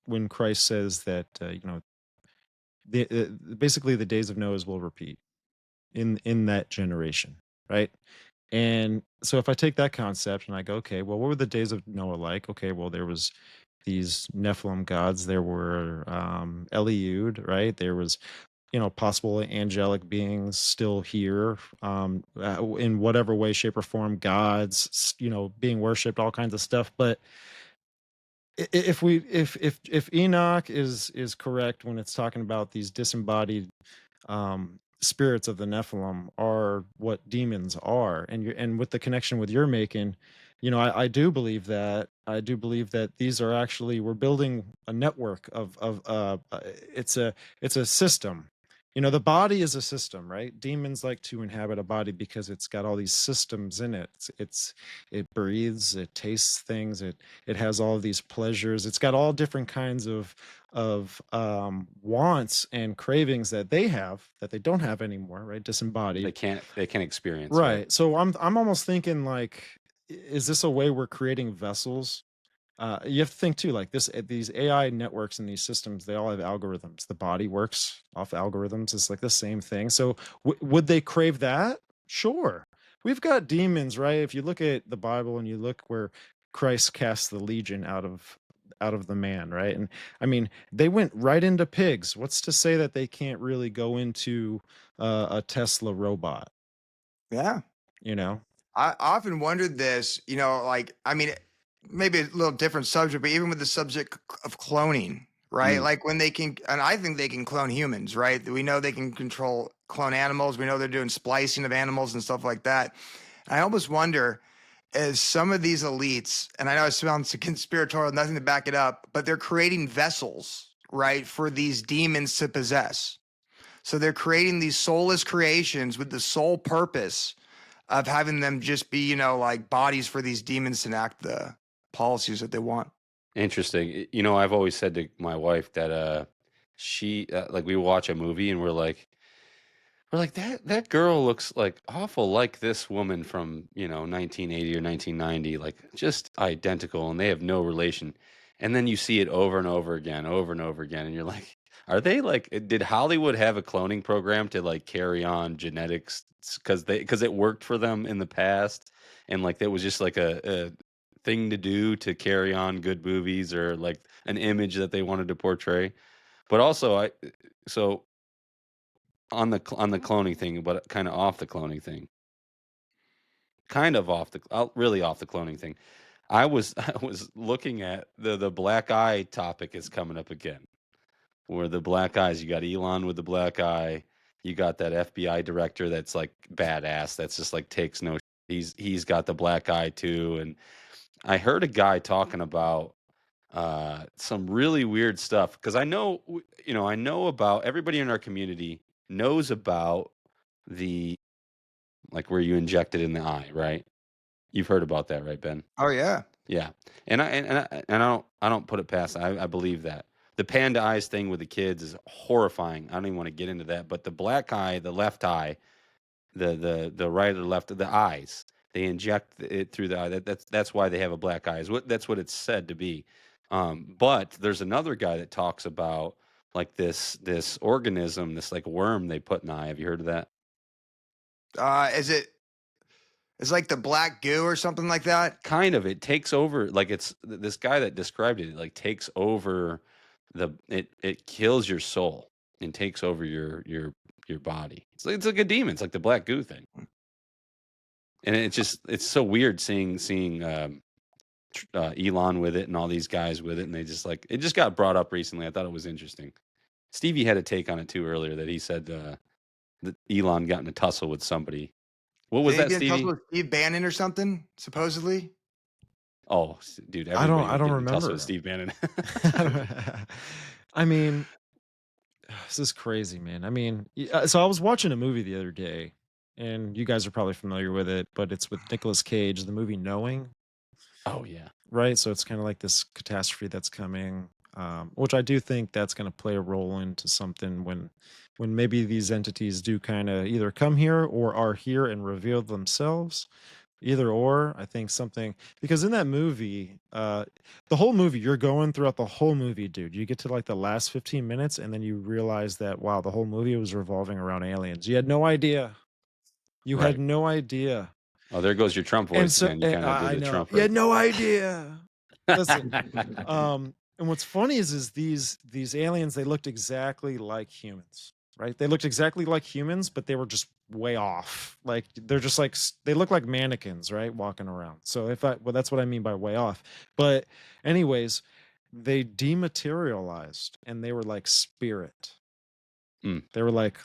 when Christ says that, basically the days of Noah's will repeat in that generation, right? And so if I take that concept and I go, okay, well, what were the days of Noah like? Okay, well, there was these Nephilim gods, there were Eliud, right? There was possible angelic beings still here, in whatever way, shape, or form, gods, being worshipped, all kinds of stuff. But if Enoch is correct when it's talking about these disembodied spirits of the Nephilim are what demons are, and with the connection with you're making, I do believe that. I do believe that these are actually, we're building a network of it's a system. The body is a system, right? Demons like to inhabit a body because it's got all these systems in it. It breathes, it tastes things, it has all of these pleasures. It's got all different kinds of wants and cravings that they have that they don't have anymore, right? Disembodied. They can't experience. Right. So I'm almost thinking like, is this a way we're creating vessels? You have to think too, like these AI networks and these systems, they all have algorithms. The body works off algorithms. It's like the same thing. So would they crave that? Sure. We've got demons, right? If you look at the Bible and you look where Christ cast the legion out of the man, right? And I mean, they went right into pigs. What's to say that they can't really go into a Tesla robot? Yeah. You know? I often wondered this, like, I mean, maybe a little different subject, but even with the subject of cloning, right? Mm. Like when they can, and I think they can clone humans, right? We know they can clone animals. We know they're doing splicing of animals and stuff like that. I almost wonder, as some of these elites, and I know it sounds conspiratorial, nothing to back it up, but they're creating vessels, right, for these demons to possess. So they're creating these soulless creations with the sole purpose of having them just be, like bodies for these demons to enact the policies that they want. Interesting. I've always said to my wife that she like we watch a movie and we're like that girl looks like awful like this woman from 1980 or 1990, like just identical, and they have no relation. And then you see it over and over again, and you're like, are they like? Did Hollywood have a cloning program to like carry on genetics because it worked for them in the past, and like that was just like a thing to do to carry on good movies or like an image that they wanted to portray. But also, I so on the cloning thing, but kind of off the cloning thing. Kind of off the really off the cloning thing. I was I was looking at the black eye topic is coming up again. Where the black eyes, you got Elon with the black eye, you got that FBI director that's like badass, that's just like takes no he's got the black eye too. And I heard a guy talking about some really weird stuff because I know about everybody in our community knows about the like where you inject it in the eye, right? You've heard about that, right, Ben? Oh yeah. Yeah, and I don't put it past. I believe that the panda eyes thing with the kids is horrifying. I don't even want to get into that. But the black eye, the left eye, the right or left of the eyes, they inject it through the eye. That's why they have a black eye. That's what it's said to be. But there's another guy that talks about like this organism, this like worm they put in the eye. Have you heard of that? It's like the black goo or something like that? Kind of. It takes over. Like it's this guy that described it. It like takes over it kills your soul and takes over your body. It's like a demon. It's like the black goo thing. And it's so weird seeing Elon with it and all these guys with it, and they just like it just got brought up recently. I thought it was interesting. Stevie had a take on it too earlier that he said that Elon got in a tussle with somebody. What was Did he that, get in touch Stevie? with Steve Bannon or something, supposedly? Oh, dude, I don't everybody I would don't get in a tussle remember. with Steve Bannon. I mean, this is crazy, man. I mean, so I was watching a movie the other day, and you guys are probably familiar with it, but it's with Nicolas Cage, the movie Knowing, Oh yeah. right? So it's kind of like this catastrophe that's coming, which I do think that's going to play a role into something when maybe these entities do kind of either come here or are here and reveal themselves. Either or, I think something because in that movie, the whole movie, you're going throughout the whole movie, dude. You get to like the last 15 minutes, and then you realize that wow, the whole movie was revolving around aliens. You had no idea. You had Right. no idea. Oh, there goes your Trump And voice so again. You kind of did I a know. Trump You right had there. no idea. Listen, and what's funny is these aliens, they looked exactly like humans, right? They looked exactly like humans, but they were just way off. Like they're just like they look like mannequins, right? Walking around. So well, that's what I mean by way off. But anyways, they dematerialized and they were like spirit. Mm, They were like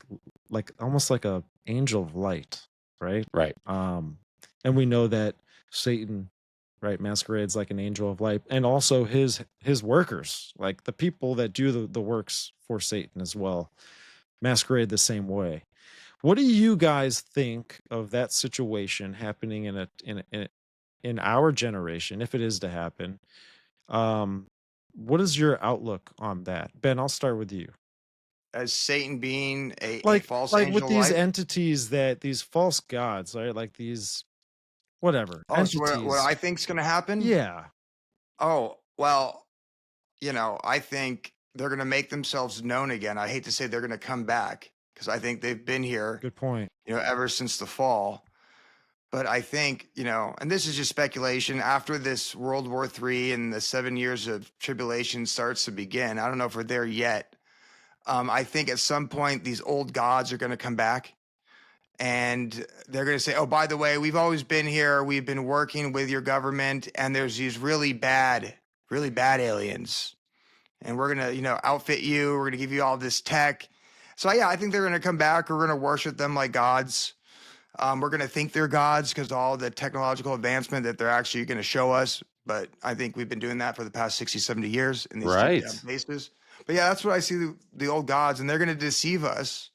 almost like a angel of light, right? right. Um, and we know that Satan, right, masquerades like an angel of light, and also his workers, like the people that do the works for Satan as well, masquerade the same way. What do you guys think of that situation happening in our generation, if it is to happen? Um, what is your outlook on that, Ben? I'll start with you. As Satan being a Like false like with angel of these light? entities that these false gods, right? Like these whatever Oh, so what entities. I think's going to happen? Yeah. Oh, well, I think they're going to make themselves known again. I hate to say they're going to come back because I think they've been here, Good point. ever since the fall. But I think, and this is just speculation, after this World War III and the 7 years of tribulation starts to begin, I don't know if we're there yet. I think at some point these old gods are going to come back and they're going to say, oh, by the way, we've always been here. We've been working with your government and there's these really bad aliens. And we're going to, outfit you. We're going to give you all this tech. So, yeah, I think they're going to come back. We're going to worship them like gods. We're going to think they're gods because of all the technological advancement that they're actually going to show us. But I think we've been doing that for the past 60, 70 years in these Right. bases. But yeah, that's what I see the old gods. And they're going to deceive us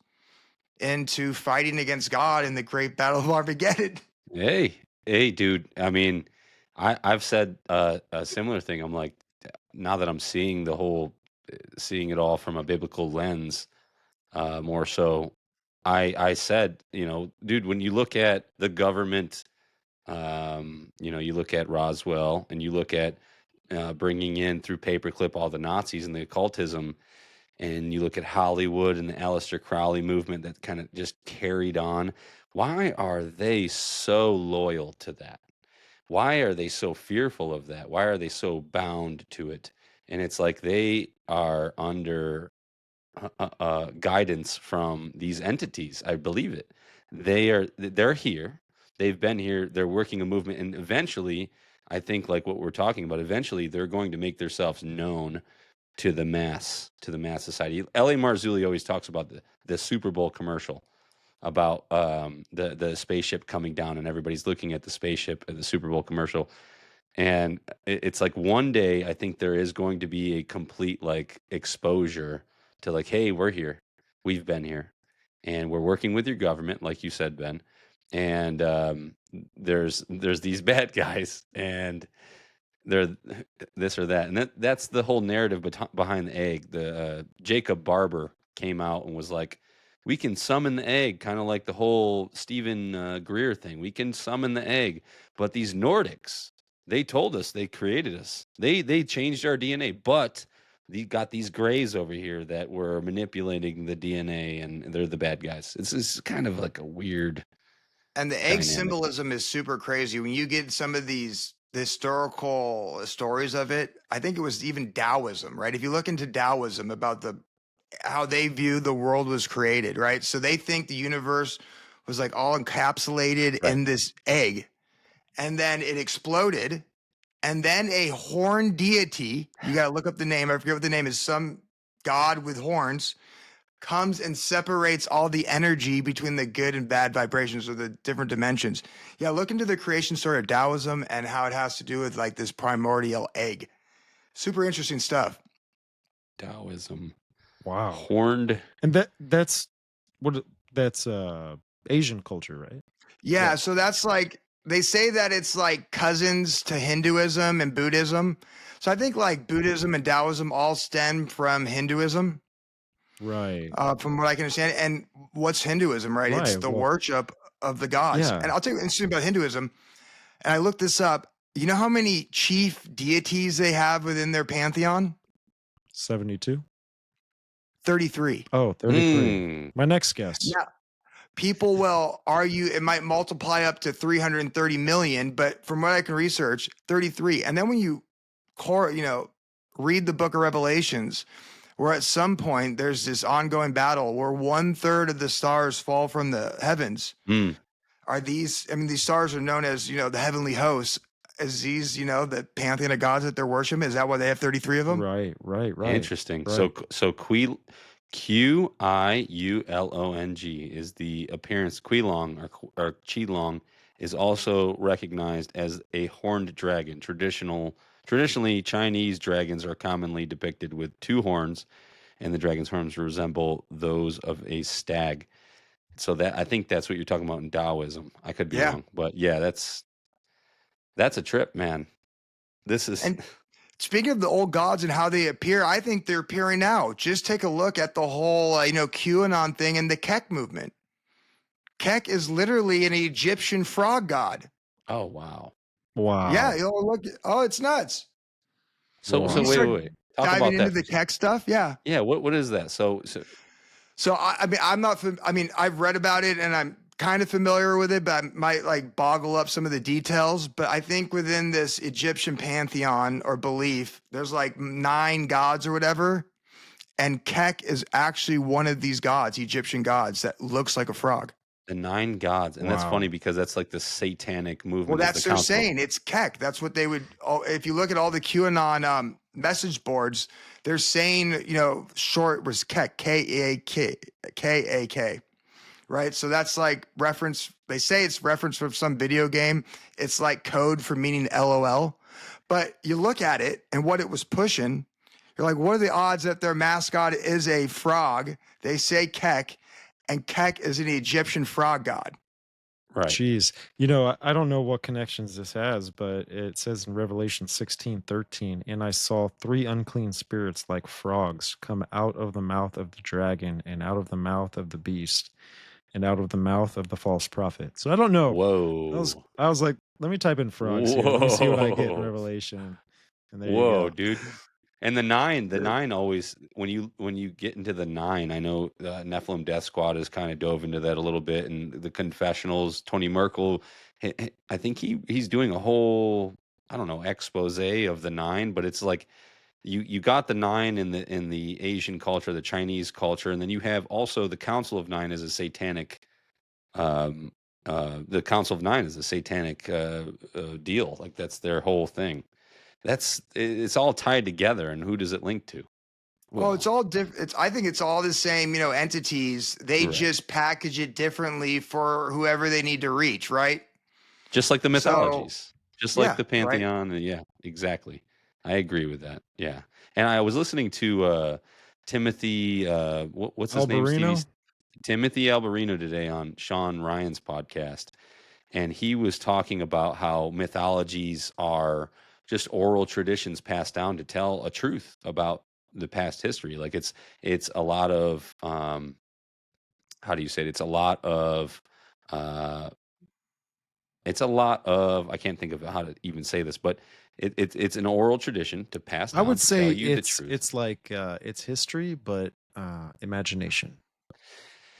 into fighting against God in the great battle of Armageddon. Hey, dude. I mean, I've said a similar thing. I'm like, now that I'm seeing seeing it all from a biblical lens, more so, I said, dude, when you look at the government, you look at Roswell and you look at bringing in through paperclip all the Nazis and the occultism, and you look at Hollywood and the Aleister Crowley movement that kind of just carried on. Why are they so loyal to that? Why are they so fearful of that? Why are they so bound to it? And it's like they are under guidance from these entities. I believe it. They're here. They've been here. They're working a movement, and eventually, I think, like what we're talking about, eventually they're going to make themselves known to the mass society. L.A. Marzulli always talks about the Super Bowl commercial about the spaceship coming down, and everybody's looking at the spaceship at the Super Bowl commercial. And it's like one day I think there is going to be a complete like exposure to like, hey, we're here, we've been here, and we're working with your government, like you said, Ben. And there's these bad guys, and they're this or that, and that's the whole narrative behind the egg. The Jacob Barber came out and was like, we can summon the egg, kind of like the whole Stephen Greer thing. We can summon the egg, but these Nordics, they told us they created us. They changed our DNA, but they got these grays over here that were manipulating the DNA, and they're the bad guys. It's kind of like a weird. And the egg dynamic. symbolism is super crazy. When you get some of these historical stories of it, I think it was even Taoism, right? If you look into Taoism about how they view the world was created, right? So they think the universe was like all encapsulated Right. in this egg, and then it exploded, and then a horned deity, you got to look up the name, I forget what the name is, some god with horns, comes and separates all the energy between the good and bad vibrations or the different dimensions. Yeah, look into the creation story of Taoism and how it has to do with like this primordial egg. Super interesting stuff. Taoism. Wow. Horned. And that's Asian culture, right? Yeah, so that's like, they say that it's like cousins to Hinduism and Buddhism. So I think like Buddhism and Taoism all stem from Hinduism. Right. From what I can understand. And what's Hinduism, right? It's Right, the well- worship of the gods. Yeah. And I'll tell you what's interesting about Hinduism. And I looked this up. You know how many chief deities they have within their pantheon? 72. 33. Oh, 33. Mm. My next guess. Yeah. People will argue it might multiply up to 330 million, but from what I can research, 33. And then when you read the book of Revelations, where at some point there's this ongoing battle where 1/3 of the stars fall from the heavens. Mm. Are these, these stars are known as, the heavenly hosts. Is these, the pantheon of gods that they're worshiping? Is that why they have 33 of them? Right. Interesting. Right. So Qiulong is the appearance. Qilong or Qilong is also recognized as a horned dragon. Traditionally, Chinese dragons are commonly depicted with two horns, and the dragon's horns resemble those of a stag. So that I think that's what you're talking about in Taoism. I could be wrong, but yeah, that's a trip, man. This is. And speaking of the old gods and how they appear, I think they're appearing now. Just take a look at the whole, QAnon thing and the Kek movement. Kek is literally an Egyptian frog god. Oh, wow. Wow. Yeah, you'll look. Oh, it's nuts. So Wow. so You wait, start wait, wait. Talk diving about into that the for a second. Keck stuff. Yeah. Yeah, what is that? So I mean, I'm not. I mean, I've read about it and I'm kind of familiar with it, but I might like boggle up some of the details. But I think within this Egyptian pantheon or belief, there's like 9 gods or whatever, and Keck is actually one of these gods, Egyptian gods, that looks like a frog. the 9 gods, and that's Wow. funny because that's like the satanic Well, movement of the that's they're council. saying it's Keck. That's what they would. Oh, if you look at all the QAnon message boards, they're saying short was Keck, K-A-K, right? So that's like reference. They say it's reference from some video game. It's like code for meaning LOL. But you look at it and what it was pushing. You're like, what are the odds that their mascot is a frog? They say Keck, and Keck is an Egyptian frog god. Right. Jeez. I don't know what connections this has, but it says in Revelation 16:13, and I saw 3 unclean spirits like frogs come out of the mouth of the dragon and out of the mouth of the beast and out of the mouth of the false prophet. So I don't know. Whoa. I was like, let me type in frogs here. Let me see what I get in Whoa. Revelation. And there you Whoa, go. dude. And the 9 always when you get into the 9, I know Nephilim Death Squad has kind of dove into that a little bit, and the confessionals, Tony Merkel, I think he's doing a whole, I don't know, expose of the 9, but it's like you got the 9 in the Asian culture, the Chinese culture, and then you have also the Council of 9 as a satanic the Council of 9 is a satanic deal. Like that's their whole thing. It's all tied together, and who does it link to? Well, it's all different. I think it's all the same, entities. They Right. just package it differently for whoever they need to reach, right? Just like the mythologies, just like yeah, the right. pantheon. Yeah, exactly. I agree with that. Yeah, and I was listening to Timothy. What's his name? Alberino? Stevie? Timothy Alberino today on Sean Ryan's podcast, and he was talking about how mythologies are just oral traditions passed down to tell a truth about the past history. Like it's a lot of how do you say it? It's a lot of I can't think of how to even say this, but it's an oral tradition to pass I down would to tell say you the truth. it's like it's history, but imagination.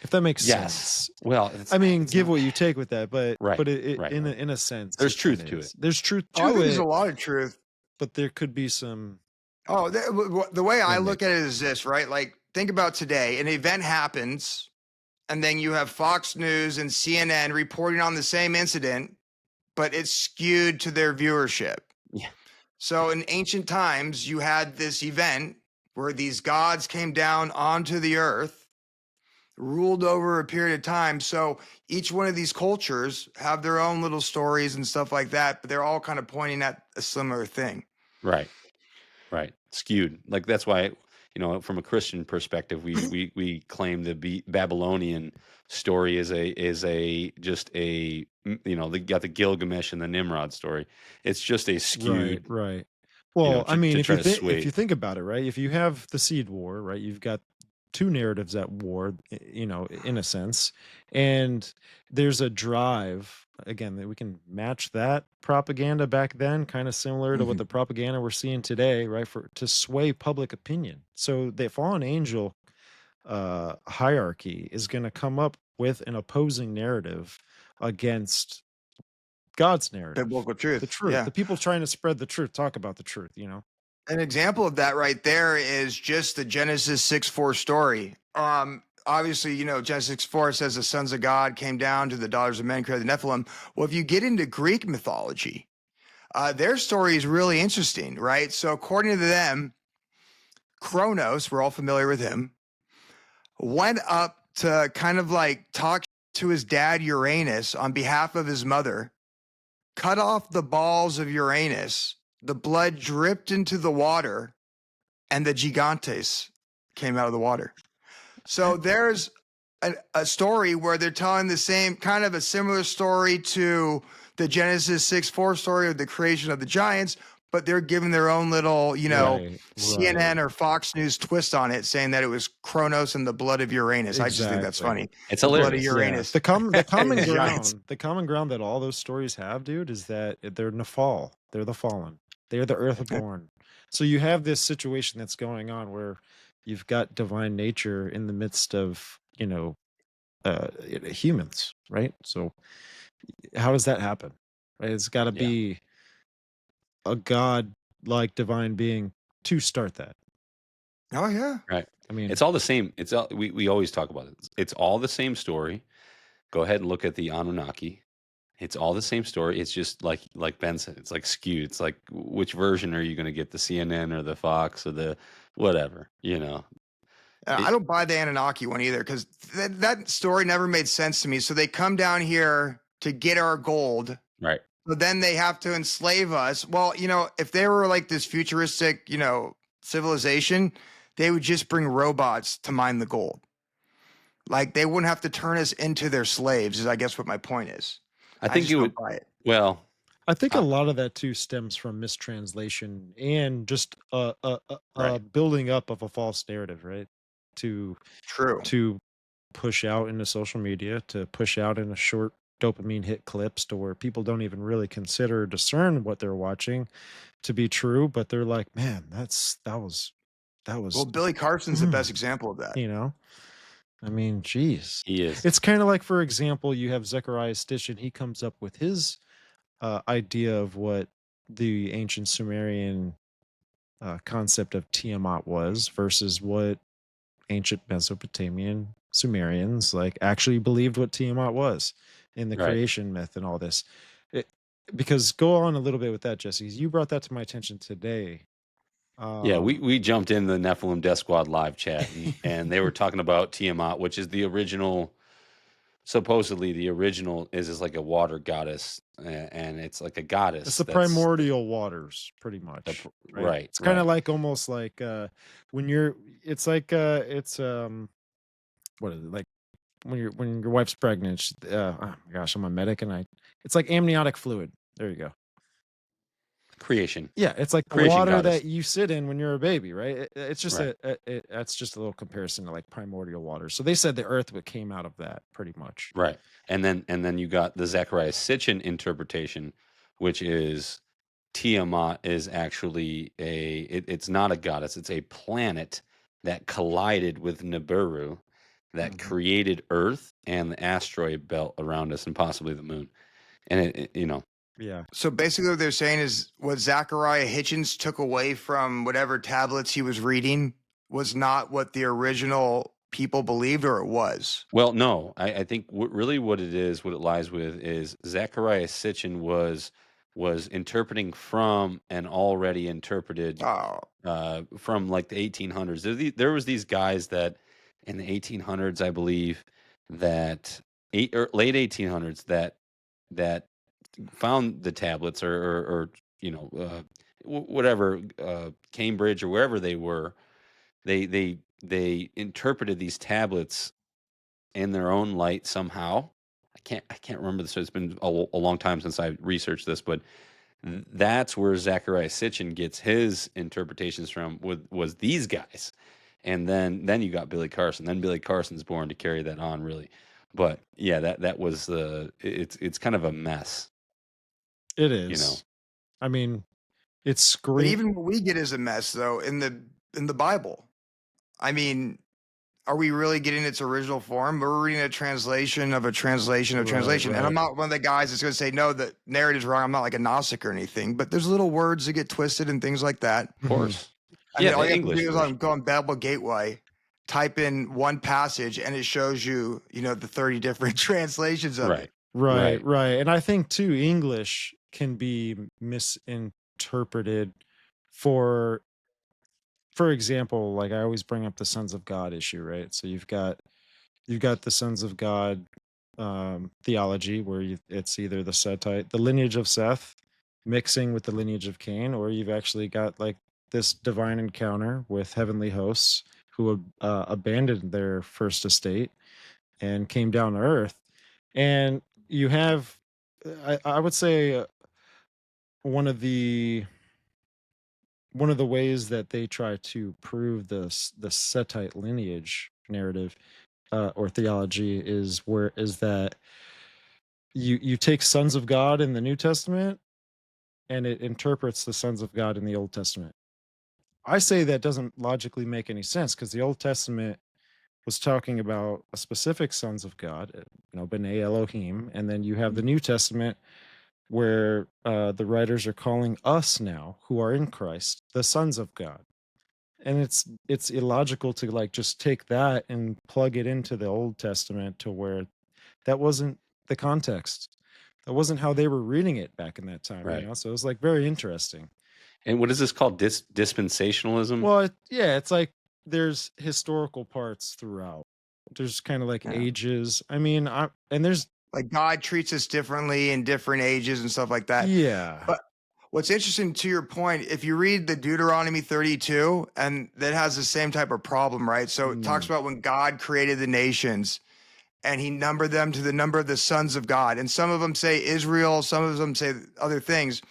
If that makes Yes. sense. Well, I mean, it's give not, what you take with that, but right. it Right. in Right. in a sense, There's it truth kinda to is. it. There's truth Oh, I to think there's a it, lot of truth. but there could be some Oh, the way I look limit. at it is this, right? Like, think about today. An event happens, and then you have Fox News and CNN reporting on the same incident, but it's skewed to their viewership. Yeah. So in ancient times, you had this event where these gods came down onto the earth, ruled over a period of time. So each one of these cultures have their own little stories and stuff like that, but they're all kind of pointing at a similar thing. Right. Right. Skewed. Like that's why, from a Christian perspective, we claim the Babylonian story is a just a they got the Gilgamesh and the Nimrod story. It's just a skewed, Right. Well, I mean, to if try you to if you sway. think about it, right? If you have the seed war, right? You've got 2 narratives at war, in a sense, and there's a drive again that we can match that propaganda back then, kind of similar to what the propaganda we're seeing today, right? For to sway public opinion. So the fallen angel hierarchy is going to come up with an opposing narrative against God's narrative, Biblical the truth. truth. Yeah. The people trying to spread the truth, talk about the truth, An example of that right there is just the Genesis 6:4 story. Obviously, Genesis 4 says the sons of God came down to the daughters of men, created the Nephilim. Well, if you get into Greek mythology, their story is really interesting, right? So according to them, Kronos, we're all familiar with him, went up to kind of like talk to his dad Uranus on behalf of his mother, cut off the balls of Uranus, the blood dripped into the water, and the gigantes came out of the water. So there's a story where they're telling the same kind of a similar story to the Genesis 6:4 story of the creation of the giants, but they're giving their own little, Right. CNN or Fox News twist on it, saying that it was Kronos and the blood of Uranus. I just think that's Exactly. funny. It's The blood of hilarious. Yeah. Uranus. The common is giants. ground that all those stories have, dude, is that they're Nafal. They're the fallen. They're the earthborn. So you have this situation that's going on where you've got divine nature in the midst of, humans, right? So how does that happen? Right? It's got to Yeah. be a god like divine being to start that. Oh yeah. Right. I mean, It's all the same. It's all, we always talk about it. It's all the same story. Go ahead and look at the Anunnaki. It's all the same story. It's just like Ben said, it's like skewed. It's like which version are you going to get, the CNN or the Fox or the whatever, I don't buy the Anunnaki one either, because that story never made sense to me. So they come down here to get our gold, Right. but then they have to enslave us. Well, if they were like this futuristic, civilization, they would just bring robots to mine the gold. Like they wouldn't have to turn us into their slaves, is I guess what my point is. I think just you don't would. buy it. Well, I think a lot of that too stems from mistranslation and just Right. building up of a false narrative, right? To True. to push out into social media, to push out into short dopamine hit clips to where people don't even really consider or discern what they're watching to be true, but they're like, man, that was Well, Billy Carson's the best mm, example of that. I mean, geez. he is. It's kind of like, for example, you have Zechariah Stitch and he comes up with his idea of what the ancient Sumerian concept of Tiamat was versus what ancient Mesopotamian Sumerians like actually believed what Tiamat was in the Right. creation myth and all this. It, because go on a little bit with that, Jesse. You brought that to my attention today. Yeah, Um, we jumped in the Nephilim Death Squad live chat, and they were talking about Tiamat, which is the original. Supposedly, the original is like a water goddess, and it's like a goddess. it's the that's primordial waters, pretty the much. Right. right, It's kind of right, like almost like when you're. It's like it's what is it like when your wife's pregnant. Oh my gosh, I'm a medic, and it's like amniotic fluid. There you go. creation, Yeah, it's like the creation water goddess, that you sit in when you're a baby, right? It's just right, that's just a little comparison to like primordial water. So they said the earth came out of that pretty much. right, and then you got the Zechariah Sitchin interpretation, which is Tiamat is actually it's not a goddess, it's a planet that collided with Nibiru, that Mhm. created Earth and the asteroid belt around us and possibly the moon. And Yeah. So basically, what they're saying is what Zachariah Hitchens took away from whatever tablets he was reading was not what the original people believed, or it was. well, no, I think really what it is, what it lies with, is Zechariah Sitchin was interpreting from an already interpreted Oh, from like the 1800s. There was these guys that in the 1800s, I believe, that late 1800s that found the tablets or whatever, Cambridge or wherever they were. They interpreted these tablets in their own light somehow. I can't remember this. It's been a long time since I researched this, but that's where Zachariah Sitchin gets his interpretations from. Was these guys, and then you got Billy Carson. Then Billy Carson's born to carry that on, really. But yeah, that was it's kind of a mess, It you know. is. I mean, it's but scream. even what we get is a mess, though, in the Bible. I mean, are we really getting its original form? We're reading a translation of a translation of Right, translation. And I'm right. not one of the guys that's going to say, no, the narrative's wrong. I'm not like a Gnostic or anything, but there's little words that get twisted and things like that. Of course, I yeah, mean, all the you have to English do is version, go on Babel Gateway, type in one passage, and it shows you, the 30 different translations of right, it. Right, right, right. And I think too, English can be misinterpreted for example, like I always bring up the sons of God issue, right? So you've got the sons of God theology where it's either the Sethite, the lineage of Seth mixing with the lineage of Cain, or you've actually got like this divine encounter with heavenly hosts who abandoned their first estate and came down to earth. And you have, I would say, one of the one of the ways that they try to prove the Setite lineage narrative or theology is that you take sons of God in the New Testament and it interprets the sons of God in the Old Testament. I say that doesn't logically make any sense because the Old Testament was talking about a specific sons of God, B'nai Elohim, and then you have the New Testament where the writers are calling us now, who are in Christ, the sons of God. And it's illogical to like just take that and plug it into the Old Testament to where that wasn't the context. That wasn't how they were reading it back in that time, Right. So it was like very interesting. And what is this called? Dispensationalism? Well, yeah, it's like there's historical parts throughout. There's kind of like Yeah. ages. I mean, and there's Like God treats us differently in different ages and stuff like that. yeah. But what's interesting to your point, if you read the Deuteronomy 32, and that has the same type of problem, right? So it talks about when God created the nations and he numbered them to the number of the sons of God. And some of them say Israel, some of them say other things.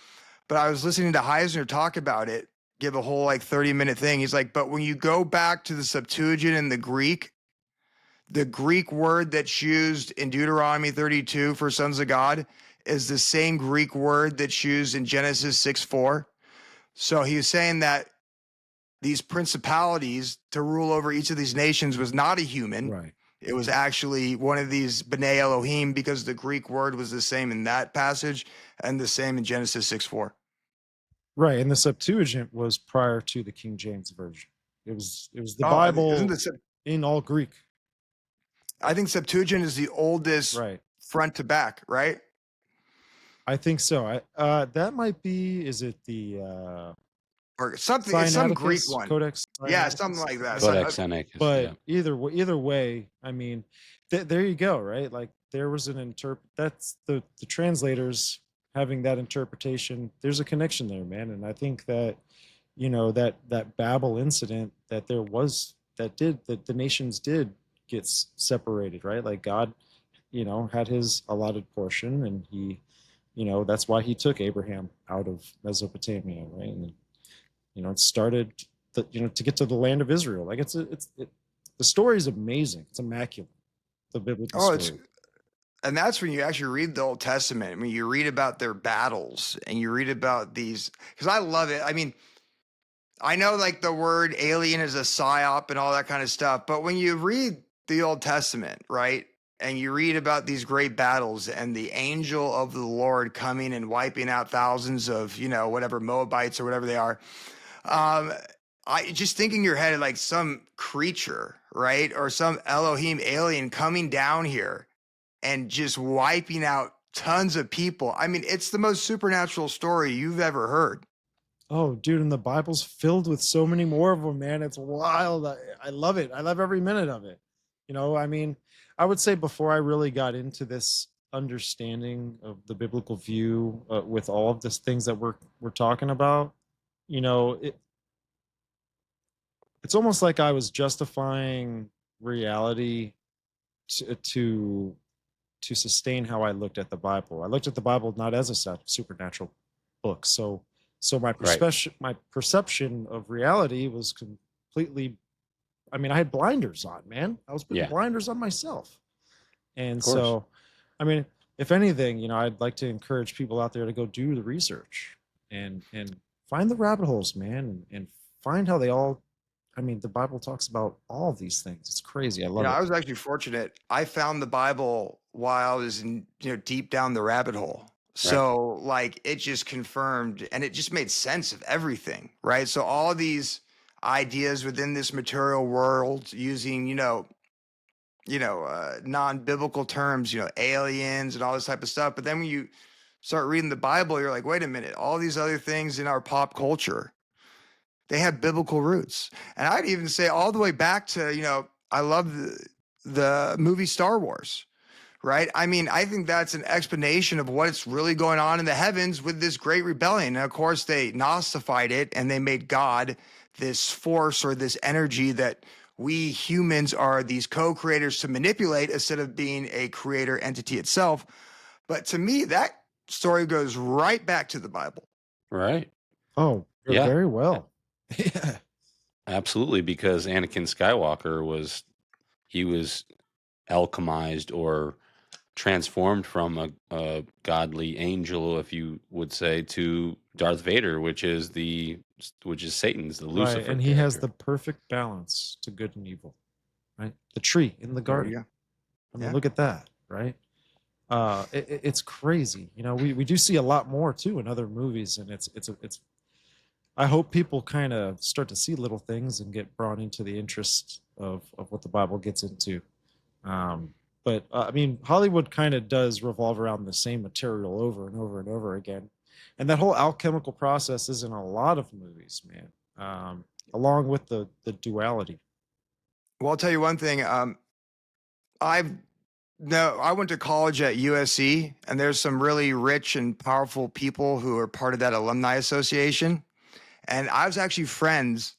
But I was listening to Heisner talk about it, give a whole like 30-minute thing. He's like, but when you go back to the Septuagint and the Greek word that's used in Deuteronomy 32 for sons of God is the same Greek word that's used in Genesis 6:4. So he was saying that these principalities to rule over each of these nations was not a human. Right. It was actually one of these B'nai Elohim because the Greek word was the same in that passage and the same in Genesis 6:4. Right. And the Septuagint was prior to the King James version. It was the Oh, Bible in all Greek. I think Septuagint is the oldest Right. front to back, right? I think so. That might be. Is it the Or something? It's some Greek Sinaiticus, one. Codex? Yeah, something like that. Codex Sinaiticus. But Yeah. either way, I mean, there you go, right? Like there was an that's the translators having that interpretation. There's a connection there, man, and I think that that Babel incident that there was that the nations did get separated, right? Like God, had his allotted portion, and he, that's why he took Abraham out of Mesopotamia, right? And it started to get to the land of Israel. Like the story is amazing. It's immaculate. The biblical story. And that's when you actually read the Old Testament. I mean, you read about their battles and you read about these, because I love it. I mean, I know like the word alien is a psyop and all that kind of stuff, but when you read the Old Testament, right, and you read about these great battles and the angel of the Lord coming and wiping out thousands of, whatever Moabites or whatever they are, I just think in your head like some creature, right, or some Elohim alien coming down here and just wiping out tons of people. I mean, it's the most supernatural story you've ever heard. Oh, dude, and the Bible's filled with so many more of them, man. It's wild. I love it. I love every minute of it. I mean, I would say before I really got into this understanding of the biblical view with all of these things that we're talking about, it's almost like I was justifying reality to sustain how I looked at the Bible. I looked at the Bible not as a supernatural book. So my perception of reality was completely. I mean, I had blinders on, man. I was putting blinders on myself. And so, I mean, if anything, I'd like to encourage people out there to go do the research and find the rabbit holes, man, and find how they all. I mean, the Bible talks about all of these things. It's crazy. I love it. I was actually fortunate. I found the Bible while I was in, deep down the rabbit hole. So like it just confirmed and it just made sense of everything, right? So all these ideas within this material world using, non-biblical terms, aliens and all this type of stuff. But then when you start reading the Bible, you're like, wait a minute, all these other things in our pop culture, they have biblical roots. And I'd even say all the way back to, I love the movie Star Wars, right? I mean, I think that's an explanation of what's really going on in the heavens with this great rebellion. And of course, they Gnostified it and they made God this force or this energy that we humans are these co-creators to manipulate instead of being a creator entity itself. But to me, that story goes right back to the Bible. Right. Oh, Yeah, very well. Yeah. absolutely. Because Anakin Skywalker he was alchemized or transformed from a godly angel, if you would say, to Darth Vader, which is Satan's, the Right. Lucifer And he has character. the perfect balance to good and evil, right? The tree in the There garden. you go. I mean, Yeah. look at that, right? It's crazy. You know, we do see a lot more too in other movies, and it's. I hope people kind of start to see little things and get brought into the interest of what the Bible gets into. But I mean, Hollywood kind of does revolve around the same material over and over and over again, and that whole alchemical process is in a lot of movies, man. Along with the duality. Well, I'll tell you one thing. I've no, I went to college at USC, and there's some really rich and powerful people who are part of that alumni association. And I was actually friends.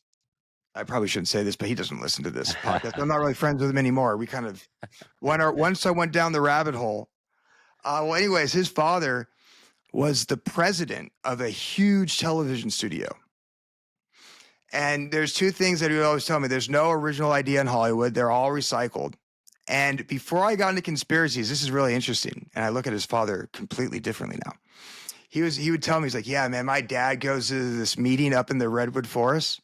I probably shouldn't say this, but he doesn't listen to this podcast. I'm not really friends with him anymore. We kind of once I went down the rabbit hole. Well, anyways, his father was the president of a huge television studio. And there's two things that he would always tell me. There's no original idea in Hollywood. They're all recycled. And before I got into conspiracies, this is really interesting. And I look at his father completely differently now. He would tell me, he's like, yeah, man, my dad goes to this meeting up in the Redwood Forest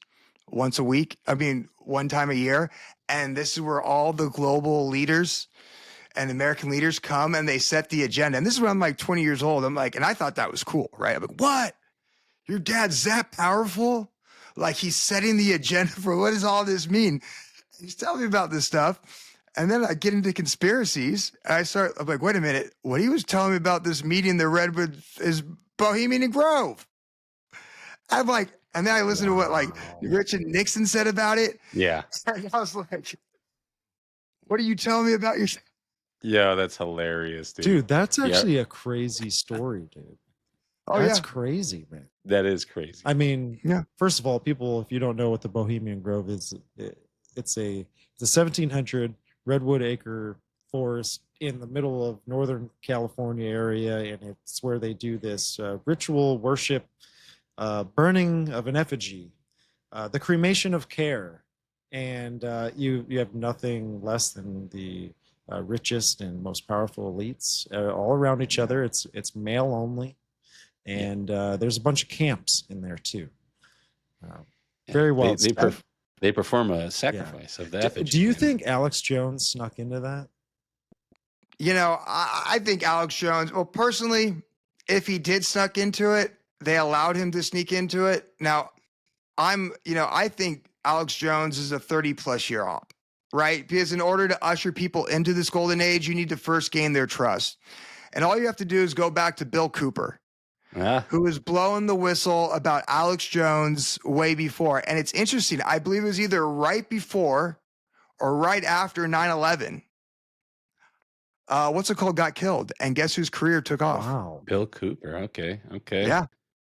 once a week. I mean, one time a year. And this is where all the global leaders and American leaders come and they set the agenda. And this is when I'm like 20 years old. I'm like, and I thought that was cool, right? I'm like, what? Your dad's that powerful? Like he's setting the agenda for what does all this mean? He's telling me about this stuff. And then I get into conspiracies. And I'm like, wait a minute. What he was telling me about this meeting, the Redwood is Bohemian and Grove. I'm like, and then I listened to what like Richard Nixon said about it. Yeah. And I was like, what are you telling me about yourself? Yeah, that's hilarious, Dude, that's Yeah. actually a crazy story, dude. Oh, That's yeah. crazy, man. That is crazy. I mean, Yeah. first of all, people, if you don't know what the Bohemian Grove is, it's a 1700 redwood acre forest in the middle of Northern California area, and it's where they do this ritual worship, burning of an effigy, the cremation of care, and you have nothing less than the richest and most powerful elites all around each other. It's male only, and there's a bunch of camps in there too. Very wild stuff. They perform a sacrifice of the effigy. Do you think Alex Jones snuck into that? You know, I think Alex Jones, well, personally, if he did snuck into it, they allowed him to sneak into it. Now, I think Alex Jones is a 30+ year op, right? Because in order to usher people into this golden age, you need to first gain their trust. And all you have to do is go back to Bill Cooper, who was blowing the whistle about Alex Jones way before. And it's interesting. I believe it was either right before or right after 9/11. What's it called? Got killed. And guess whose career took off? Wow. Bill Cooper. Okay. Yeah.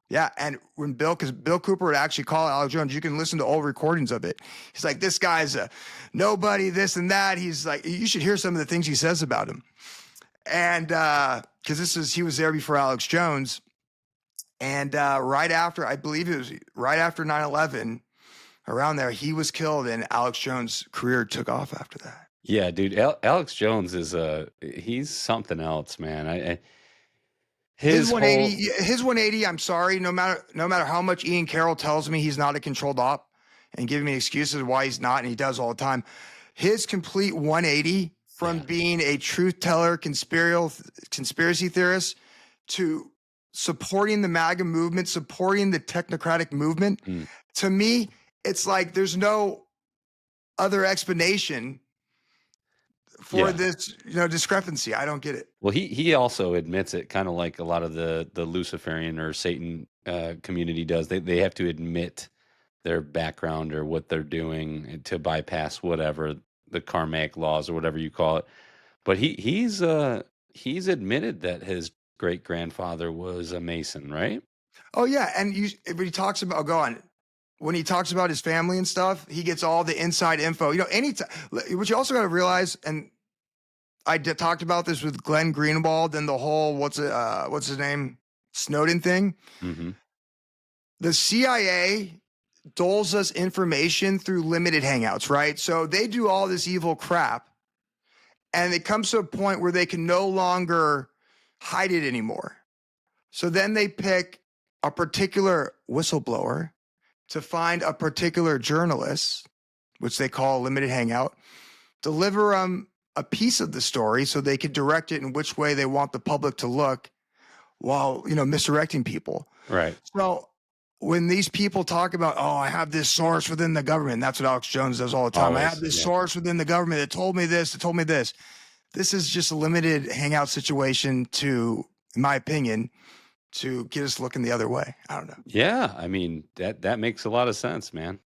Yeah. And when because Bill Cooper would actually call Alex Jones, you can listen to old recordings of it. He's like, this guy's a nobody, this and that. He's like, you should hear some of the things he says about him. And because he was there before Alex Jones. And right after, I believe it was right after 9/11, around there, he was killed and Alex Jones' career took off after that. Yeah, dude. Alex Jones is he's something else, man. His 180, I'm sorry, no matter how much Ian Carroll tells me he's not a controlled op and giving me excuses why he's not, and he does all the time. His complete 180 from being a truth teller, conspiracy theorist to supporting the MAGA movement, supporting the technocratic movement. To me, it's like there's no other explanation for this, discrepancy. I don't get it. Well, he also admits it, kind of like a lot of the Luciferian or Satan community does. They have to admit their background or what they're doing to bypass whatever the karmic laws or whatever you call it. But he's admitted that his great grandfather was a Mason, right? Oh yeah, and when he talks about when he talks about his family and stuff, he gets all the inside info. Anytime. What you also got to realize, and I talked about this with Glenn Greenwald and the whole what's his name, Snowden thing. Mm-hmm. the CIA doles us information through limited hangouts, right? So they do all this evil crap, and it comes to a point where they can no longer hide it anymore. So then they pick a particular whistleblower to find a particular journalist, which they call a limited hangout, deliver them a piece of the story so they can direct it in which way they want the public to look while, misdirecting people. Right. So when these people talk about, oh, I have this source within the government, that's what Alex Jones does all the time. I have this source within the government that told me this, that told me this. This is just a limited hangout situation to, in my opinion, to get us looking the other way. I don't know. Yeah, I mean that makes a lot of sense, man.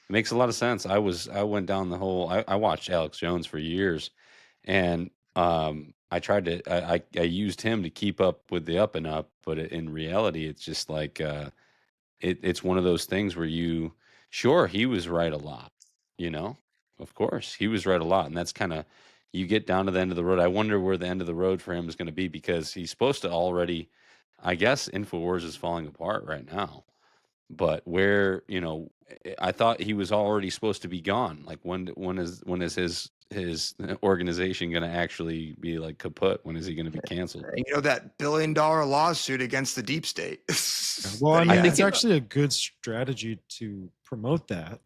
It makes a lot of sense. I went down the whole. I watched Alex Jones for years, and I tried to. I used him to keep up with the up and up, but in reality, it's just like it's one of those things where sure, he was right a lot, of course he was right a lot, and that's kind of, you get down to the end of the road. I wonder where the end of the road for him is going to be, because he's supposed to already, I guess Infowars is falling apart right now, but where, I thought he was already supposed to be gone. Like when is his organization going to actually be like kaput? When is he going to be canceled? That $1 billion lawsuit against the deep state. Well, I mean, think it's actually a good strategy to promote that,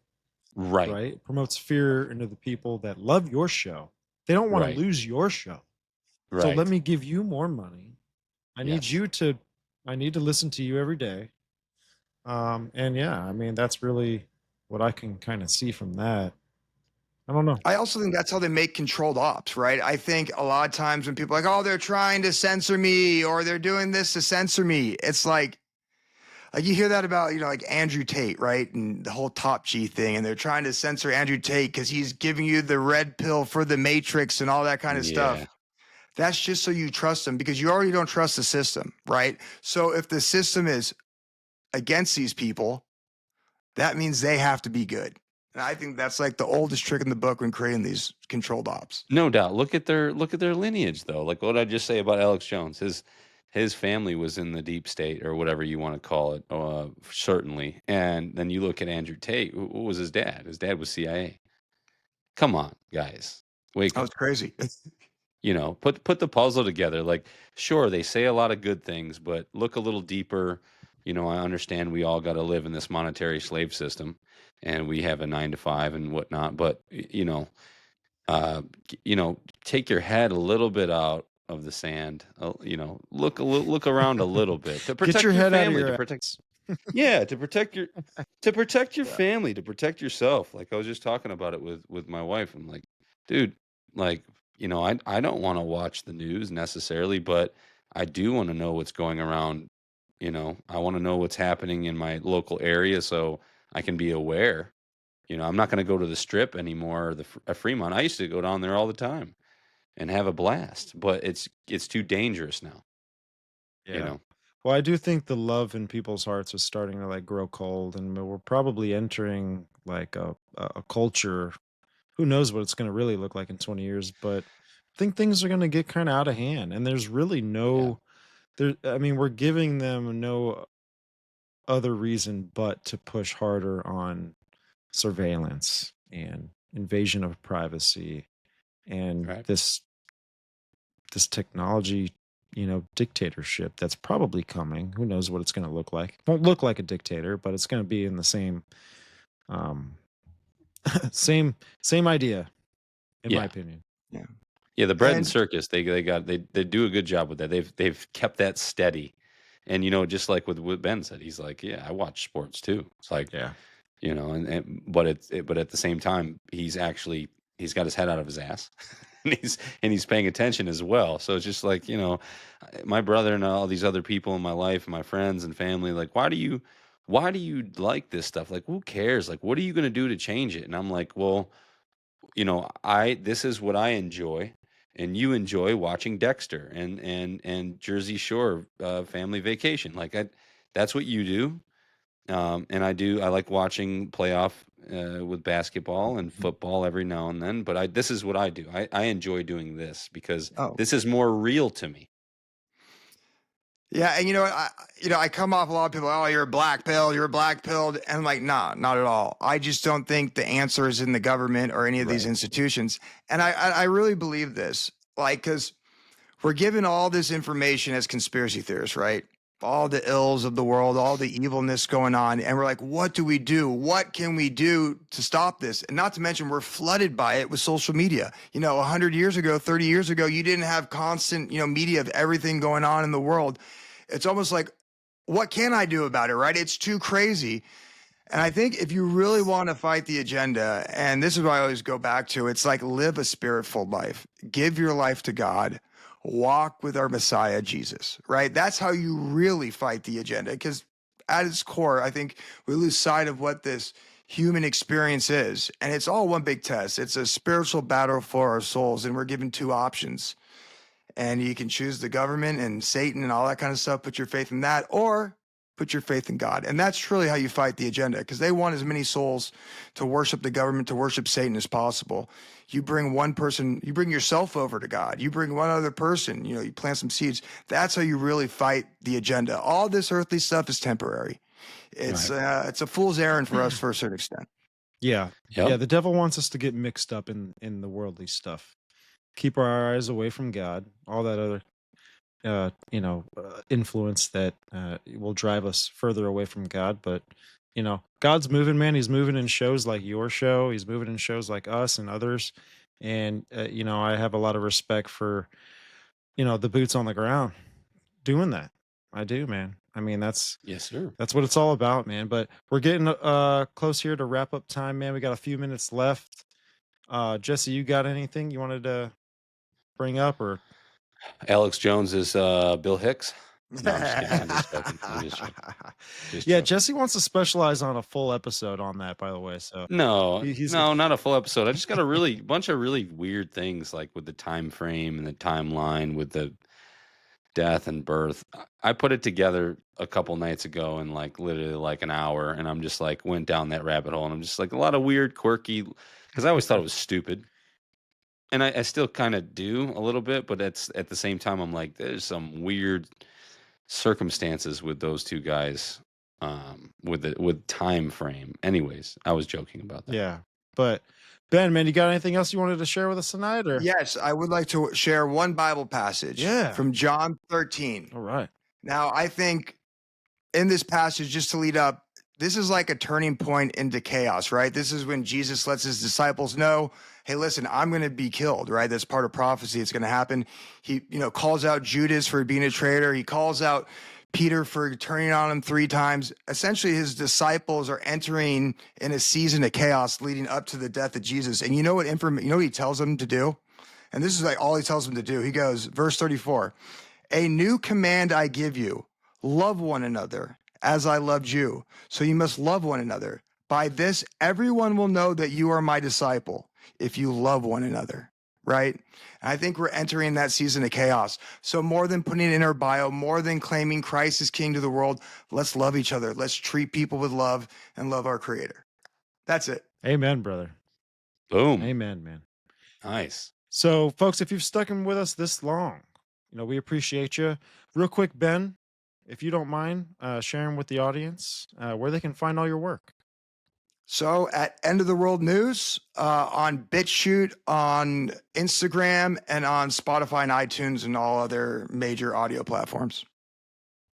Right. right? It promotes fear into the people that love your show. They don't want Right. to lose your show. Right. So let me give you more money. I need Yes. I need to listen to you every day. And yeah, I mean, that's really what I can kind of see from that. I don't know. I also think that's how they make controlled ops, right? I think a lot of times when people are like, oh, they're trying to censor me, or they're doing this to censor me, it's like you hear that about, like Andrew Tate, right? And the whole Top G thing, and they're trying to censor Andrew Tate because he's giving you the red pill for the Matrix and all that kind of stuff. That's just so you trust them, because you already don't trust the system, right? So if the system is against these people, that means they have to be good. And I think that's like the oldest trick in the book when creating these controlled ops. No doubt. Look at their lineage, though. Like what I just say about Alex Jones, his family was in the deep state, or whatever you want to call it, certainly. And then you look at Andrew Tate. What was his dad? His dad was CIA. Come on, guys, wake That up. was crazy. Put the puzzle together. Like, sure, they say a lot of good things, but look a little deeper. I understand we all got to live in this monetary slave system, and we have a 9 to 5 and whatnot. But take your head a little bit out of the sand. Look around a little bit to protect Get your head family, out of your to protect. Yeah, to protect your family, to protect yourself. Like I was just talking about it with my wife. I'm like, dude, like, I don't want to watch the news necessarily, but I do want to know what's going around. I want to know what's happening in my local area so I can be aware. I'm not going to go to the Strip anymore, or the Fremont. I used to go down there all the time and have a blast, but it's too dangerous now. Yeah. Well, I do think the love in people's hearts is starting to like grow cold, and we're probably entering like a culture. Who knows what it's going to really look like in 20 years? But I think things are going to get kind of out of hand, and there's really no there. I mean, we're giving them no other reason but to push harder on surveillance and invasion of privacy and Right. this technology, dictatorship that's probably coming. Who knows what it's going to look like? It won't look like a dictator, but it's going to be in the same um same idea, in my opinion. Yeah, the bread and circus, they do a good job with that. They've kept that steady. And just like with what Ben said, he's like, yeah, I watch sports too. It's like, Yeah. but at the same time, he's got his head out of his ass, and he's paying attention as well. So it's just like, my brother and all these other people in my life, my friends and family, like, why do you like this stuff? Like, who cares? Like, what are you going to do to change it? And I'm like, well, this is what I enjoy, and you enjoy watching Dexter and Jersey Shore, Family Vacation. Like that's what you do. And I like watching playoff with basketball and football every now and then. But this is what I do. I enjoy doing this because this is more real to me. Yeah, and you know what? I come off a lot of people. Oh, you're a black pill. You're a black pilled, and I'm like, nah, not at all. I just don't think the answer is in the government or any of these Right. institutions. And I really believe this, like, because we're given all this information as conspiracy theorists, right? All the ills of the world, all the evilness going on, and we're like, what do we do? What can we do to stop this? And not to mention, we're flooded by it with social media. 100 years ago, 30 years ago, you didn't have constant, media of everything going on in the world. It's almost like, what can I do about it, right? It's too crazy. And I think if you really want to fight the agenda, and this is what I always go back to, it's like live a spirit-filled life. Give your life to God. Walk with our Messiah, Jesus, right? That's how you really fight the agenda. Because at its core, I think we lose sight of what this human experience is. And it's all one big test. It's a spiritual battle for our souls. And we're given two options. And you can choose the government and Satan and all that kind of stuff, put your faith in that, or put your faith in God. And that's truly how you fight the agenda, because they want as many souls to worship the government, to worship Satan as possible. You bring one person, you bring yourself over to God. You bring one other person, you plant some seeds. That's how you really fight the agenda. All this earthly stuff is temporary. It's a fool's errand for us for a certain extent. Yeah. Yep. Yeah. The devil wants us to get mixed up in the worldly stuff. Keep our eyes away from God, all that other influence that will drive us further away from God. But God's moving, man. He's moving in shows like your show. He's moving in shows like us and others. And I have a lot of respect for the boots on the ground doing that. I do, man. I mean, that's Yes, sir. what it's all about, man. But we're getting close here to wrap up time, man. We got a few minutes left. Jesse, you got anything you wanted to bring up? Or Alex Jones is Bill Hicks. No, I'm just kidding. I'm just joking. I'm just joking. Just yeah, joking. Jesse wants to specialize on a full episode on that, by the way. So No, he's no, not a full episode. I just got a bunch of really weird things, like with the time frame and the timeline with the death and birth. I put it together a couple nights ago in like literally like an hour, and I'm just like went down that rabbit hole, and I'm just like a lot of weird, quirky, because I always thought it was stupid. And I still kind of do a little bit, but it's at the same time I'm like, there's some weird circumstances with those two guys, with time frame. Anyways, I was joking about that. yeah. But Ben, man, you got anything else you wanted to share with us tonight? Or Yes, I would like to share one Bible passage from John 13. All right. Now, I think in this passage, just to lead up, this is like a turning point into chaos, right? This is when Jesus lets his disciples know, hey, listen, I'm going to be killed, right? That's part of prophecy. It's going to happen. He, calls out Judas for being a traitor. He calls out Peter for turning on him 3 times. Essentially, his disciples are entering in a season of chaos leading up to the death of Jesus. And you know what he tells them to do? And this is like all he tells them to do. He goes, verse 34, a new command I give you, love one another as I loved you. So you must love one another. By this, everyone will know that you are my disciple if you love one another, right? And I think we're entering that season of chaos. So more than putting it in our bio, more than claiming Christ is king to the world, let's love each other. Let's treat people with love and love our creator. That's it. Amen, brother. Boom. Amen, man. Nice. So, folks, if you've stuck in with us this long, we appreciate you. Real quick, Ben, if you don't mind sharing with the audience where they can find all your work. So at End of the World News, on BitChute, on Instagram, and on Spotify and iTunes and all other major audio platforms.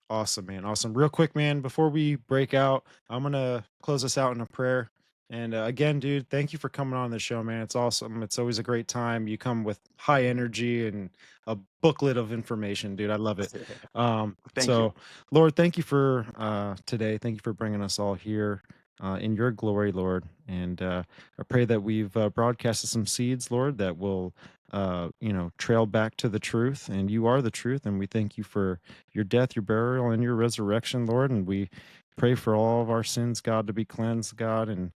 Awesome, man. Awesome. Real quick, man, before we break out, I'm going to close us out in a prayer. And again, dude, thank you for coming on the show, man. It's awesome. It's always a great time. You come with high energy and a booklet of information, dude. I love it. Thank you. Lord, thank you for today. Thank you for bringing us all here in your glory, Lord. And I pray that we've broadcasted some seeds, Lord, that will, trail back to the truth. And you are the truth. And we thank you for your death, your burial, and your resurrection, Lord. And we pray for all of our sins, God, to be cleansed, God, and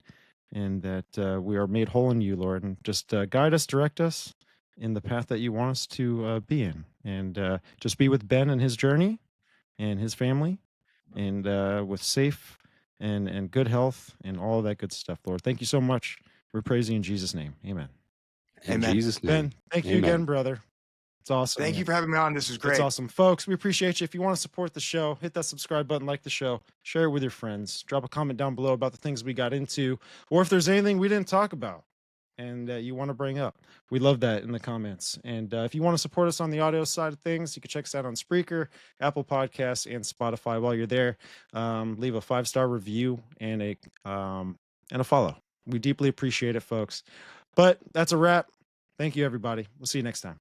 that we are made whole in you, Lord. And just guide us, direct us in the path that you want us to be in. And just be with Ben and his journey and his family, and with safe and good health and all that good stuff, Lord. Thank you so much. We're praising in Jesus' name. Amen. In Amen. Jesus' name. Ben, thank you Amen. again, brother. It's awesome. Thank man. you for having me on. This is great. That's awesome. Folks, we appreciate you. If you want to support the show, hit that subscribe button, like the show, share it with your friends, drop a comment down below about the things we got into, or if there's anything we didn't talk about and you want to bring up. We love that in the comments. And if you want to support us on the audio side of things, you can check us out on Spreaker, Apple Podcasts, and Spotify. While you're there, leave a 5-star review and a follow. We deeply appreciate it, folks. But that's a wrap. Thank you, everybody. We'll see you next time.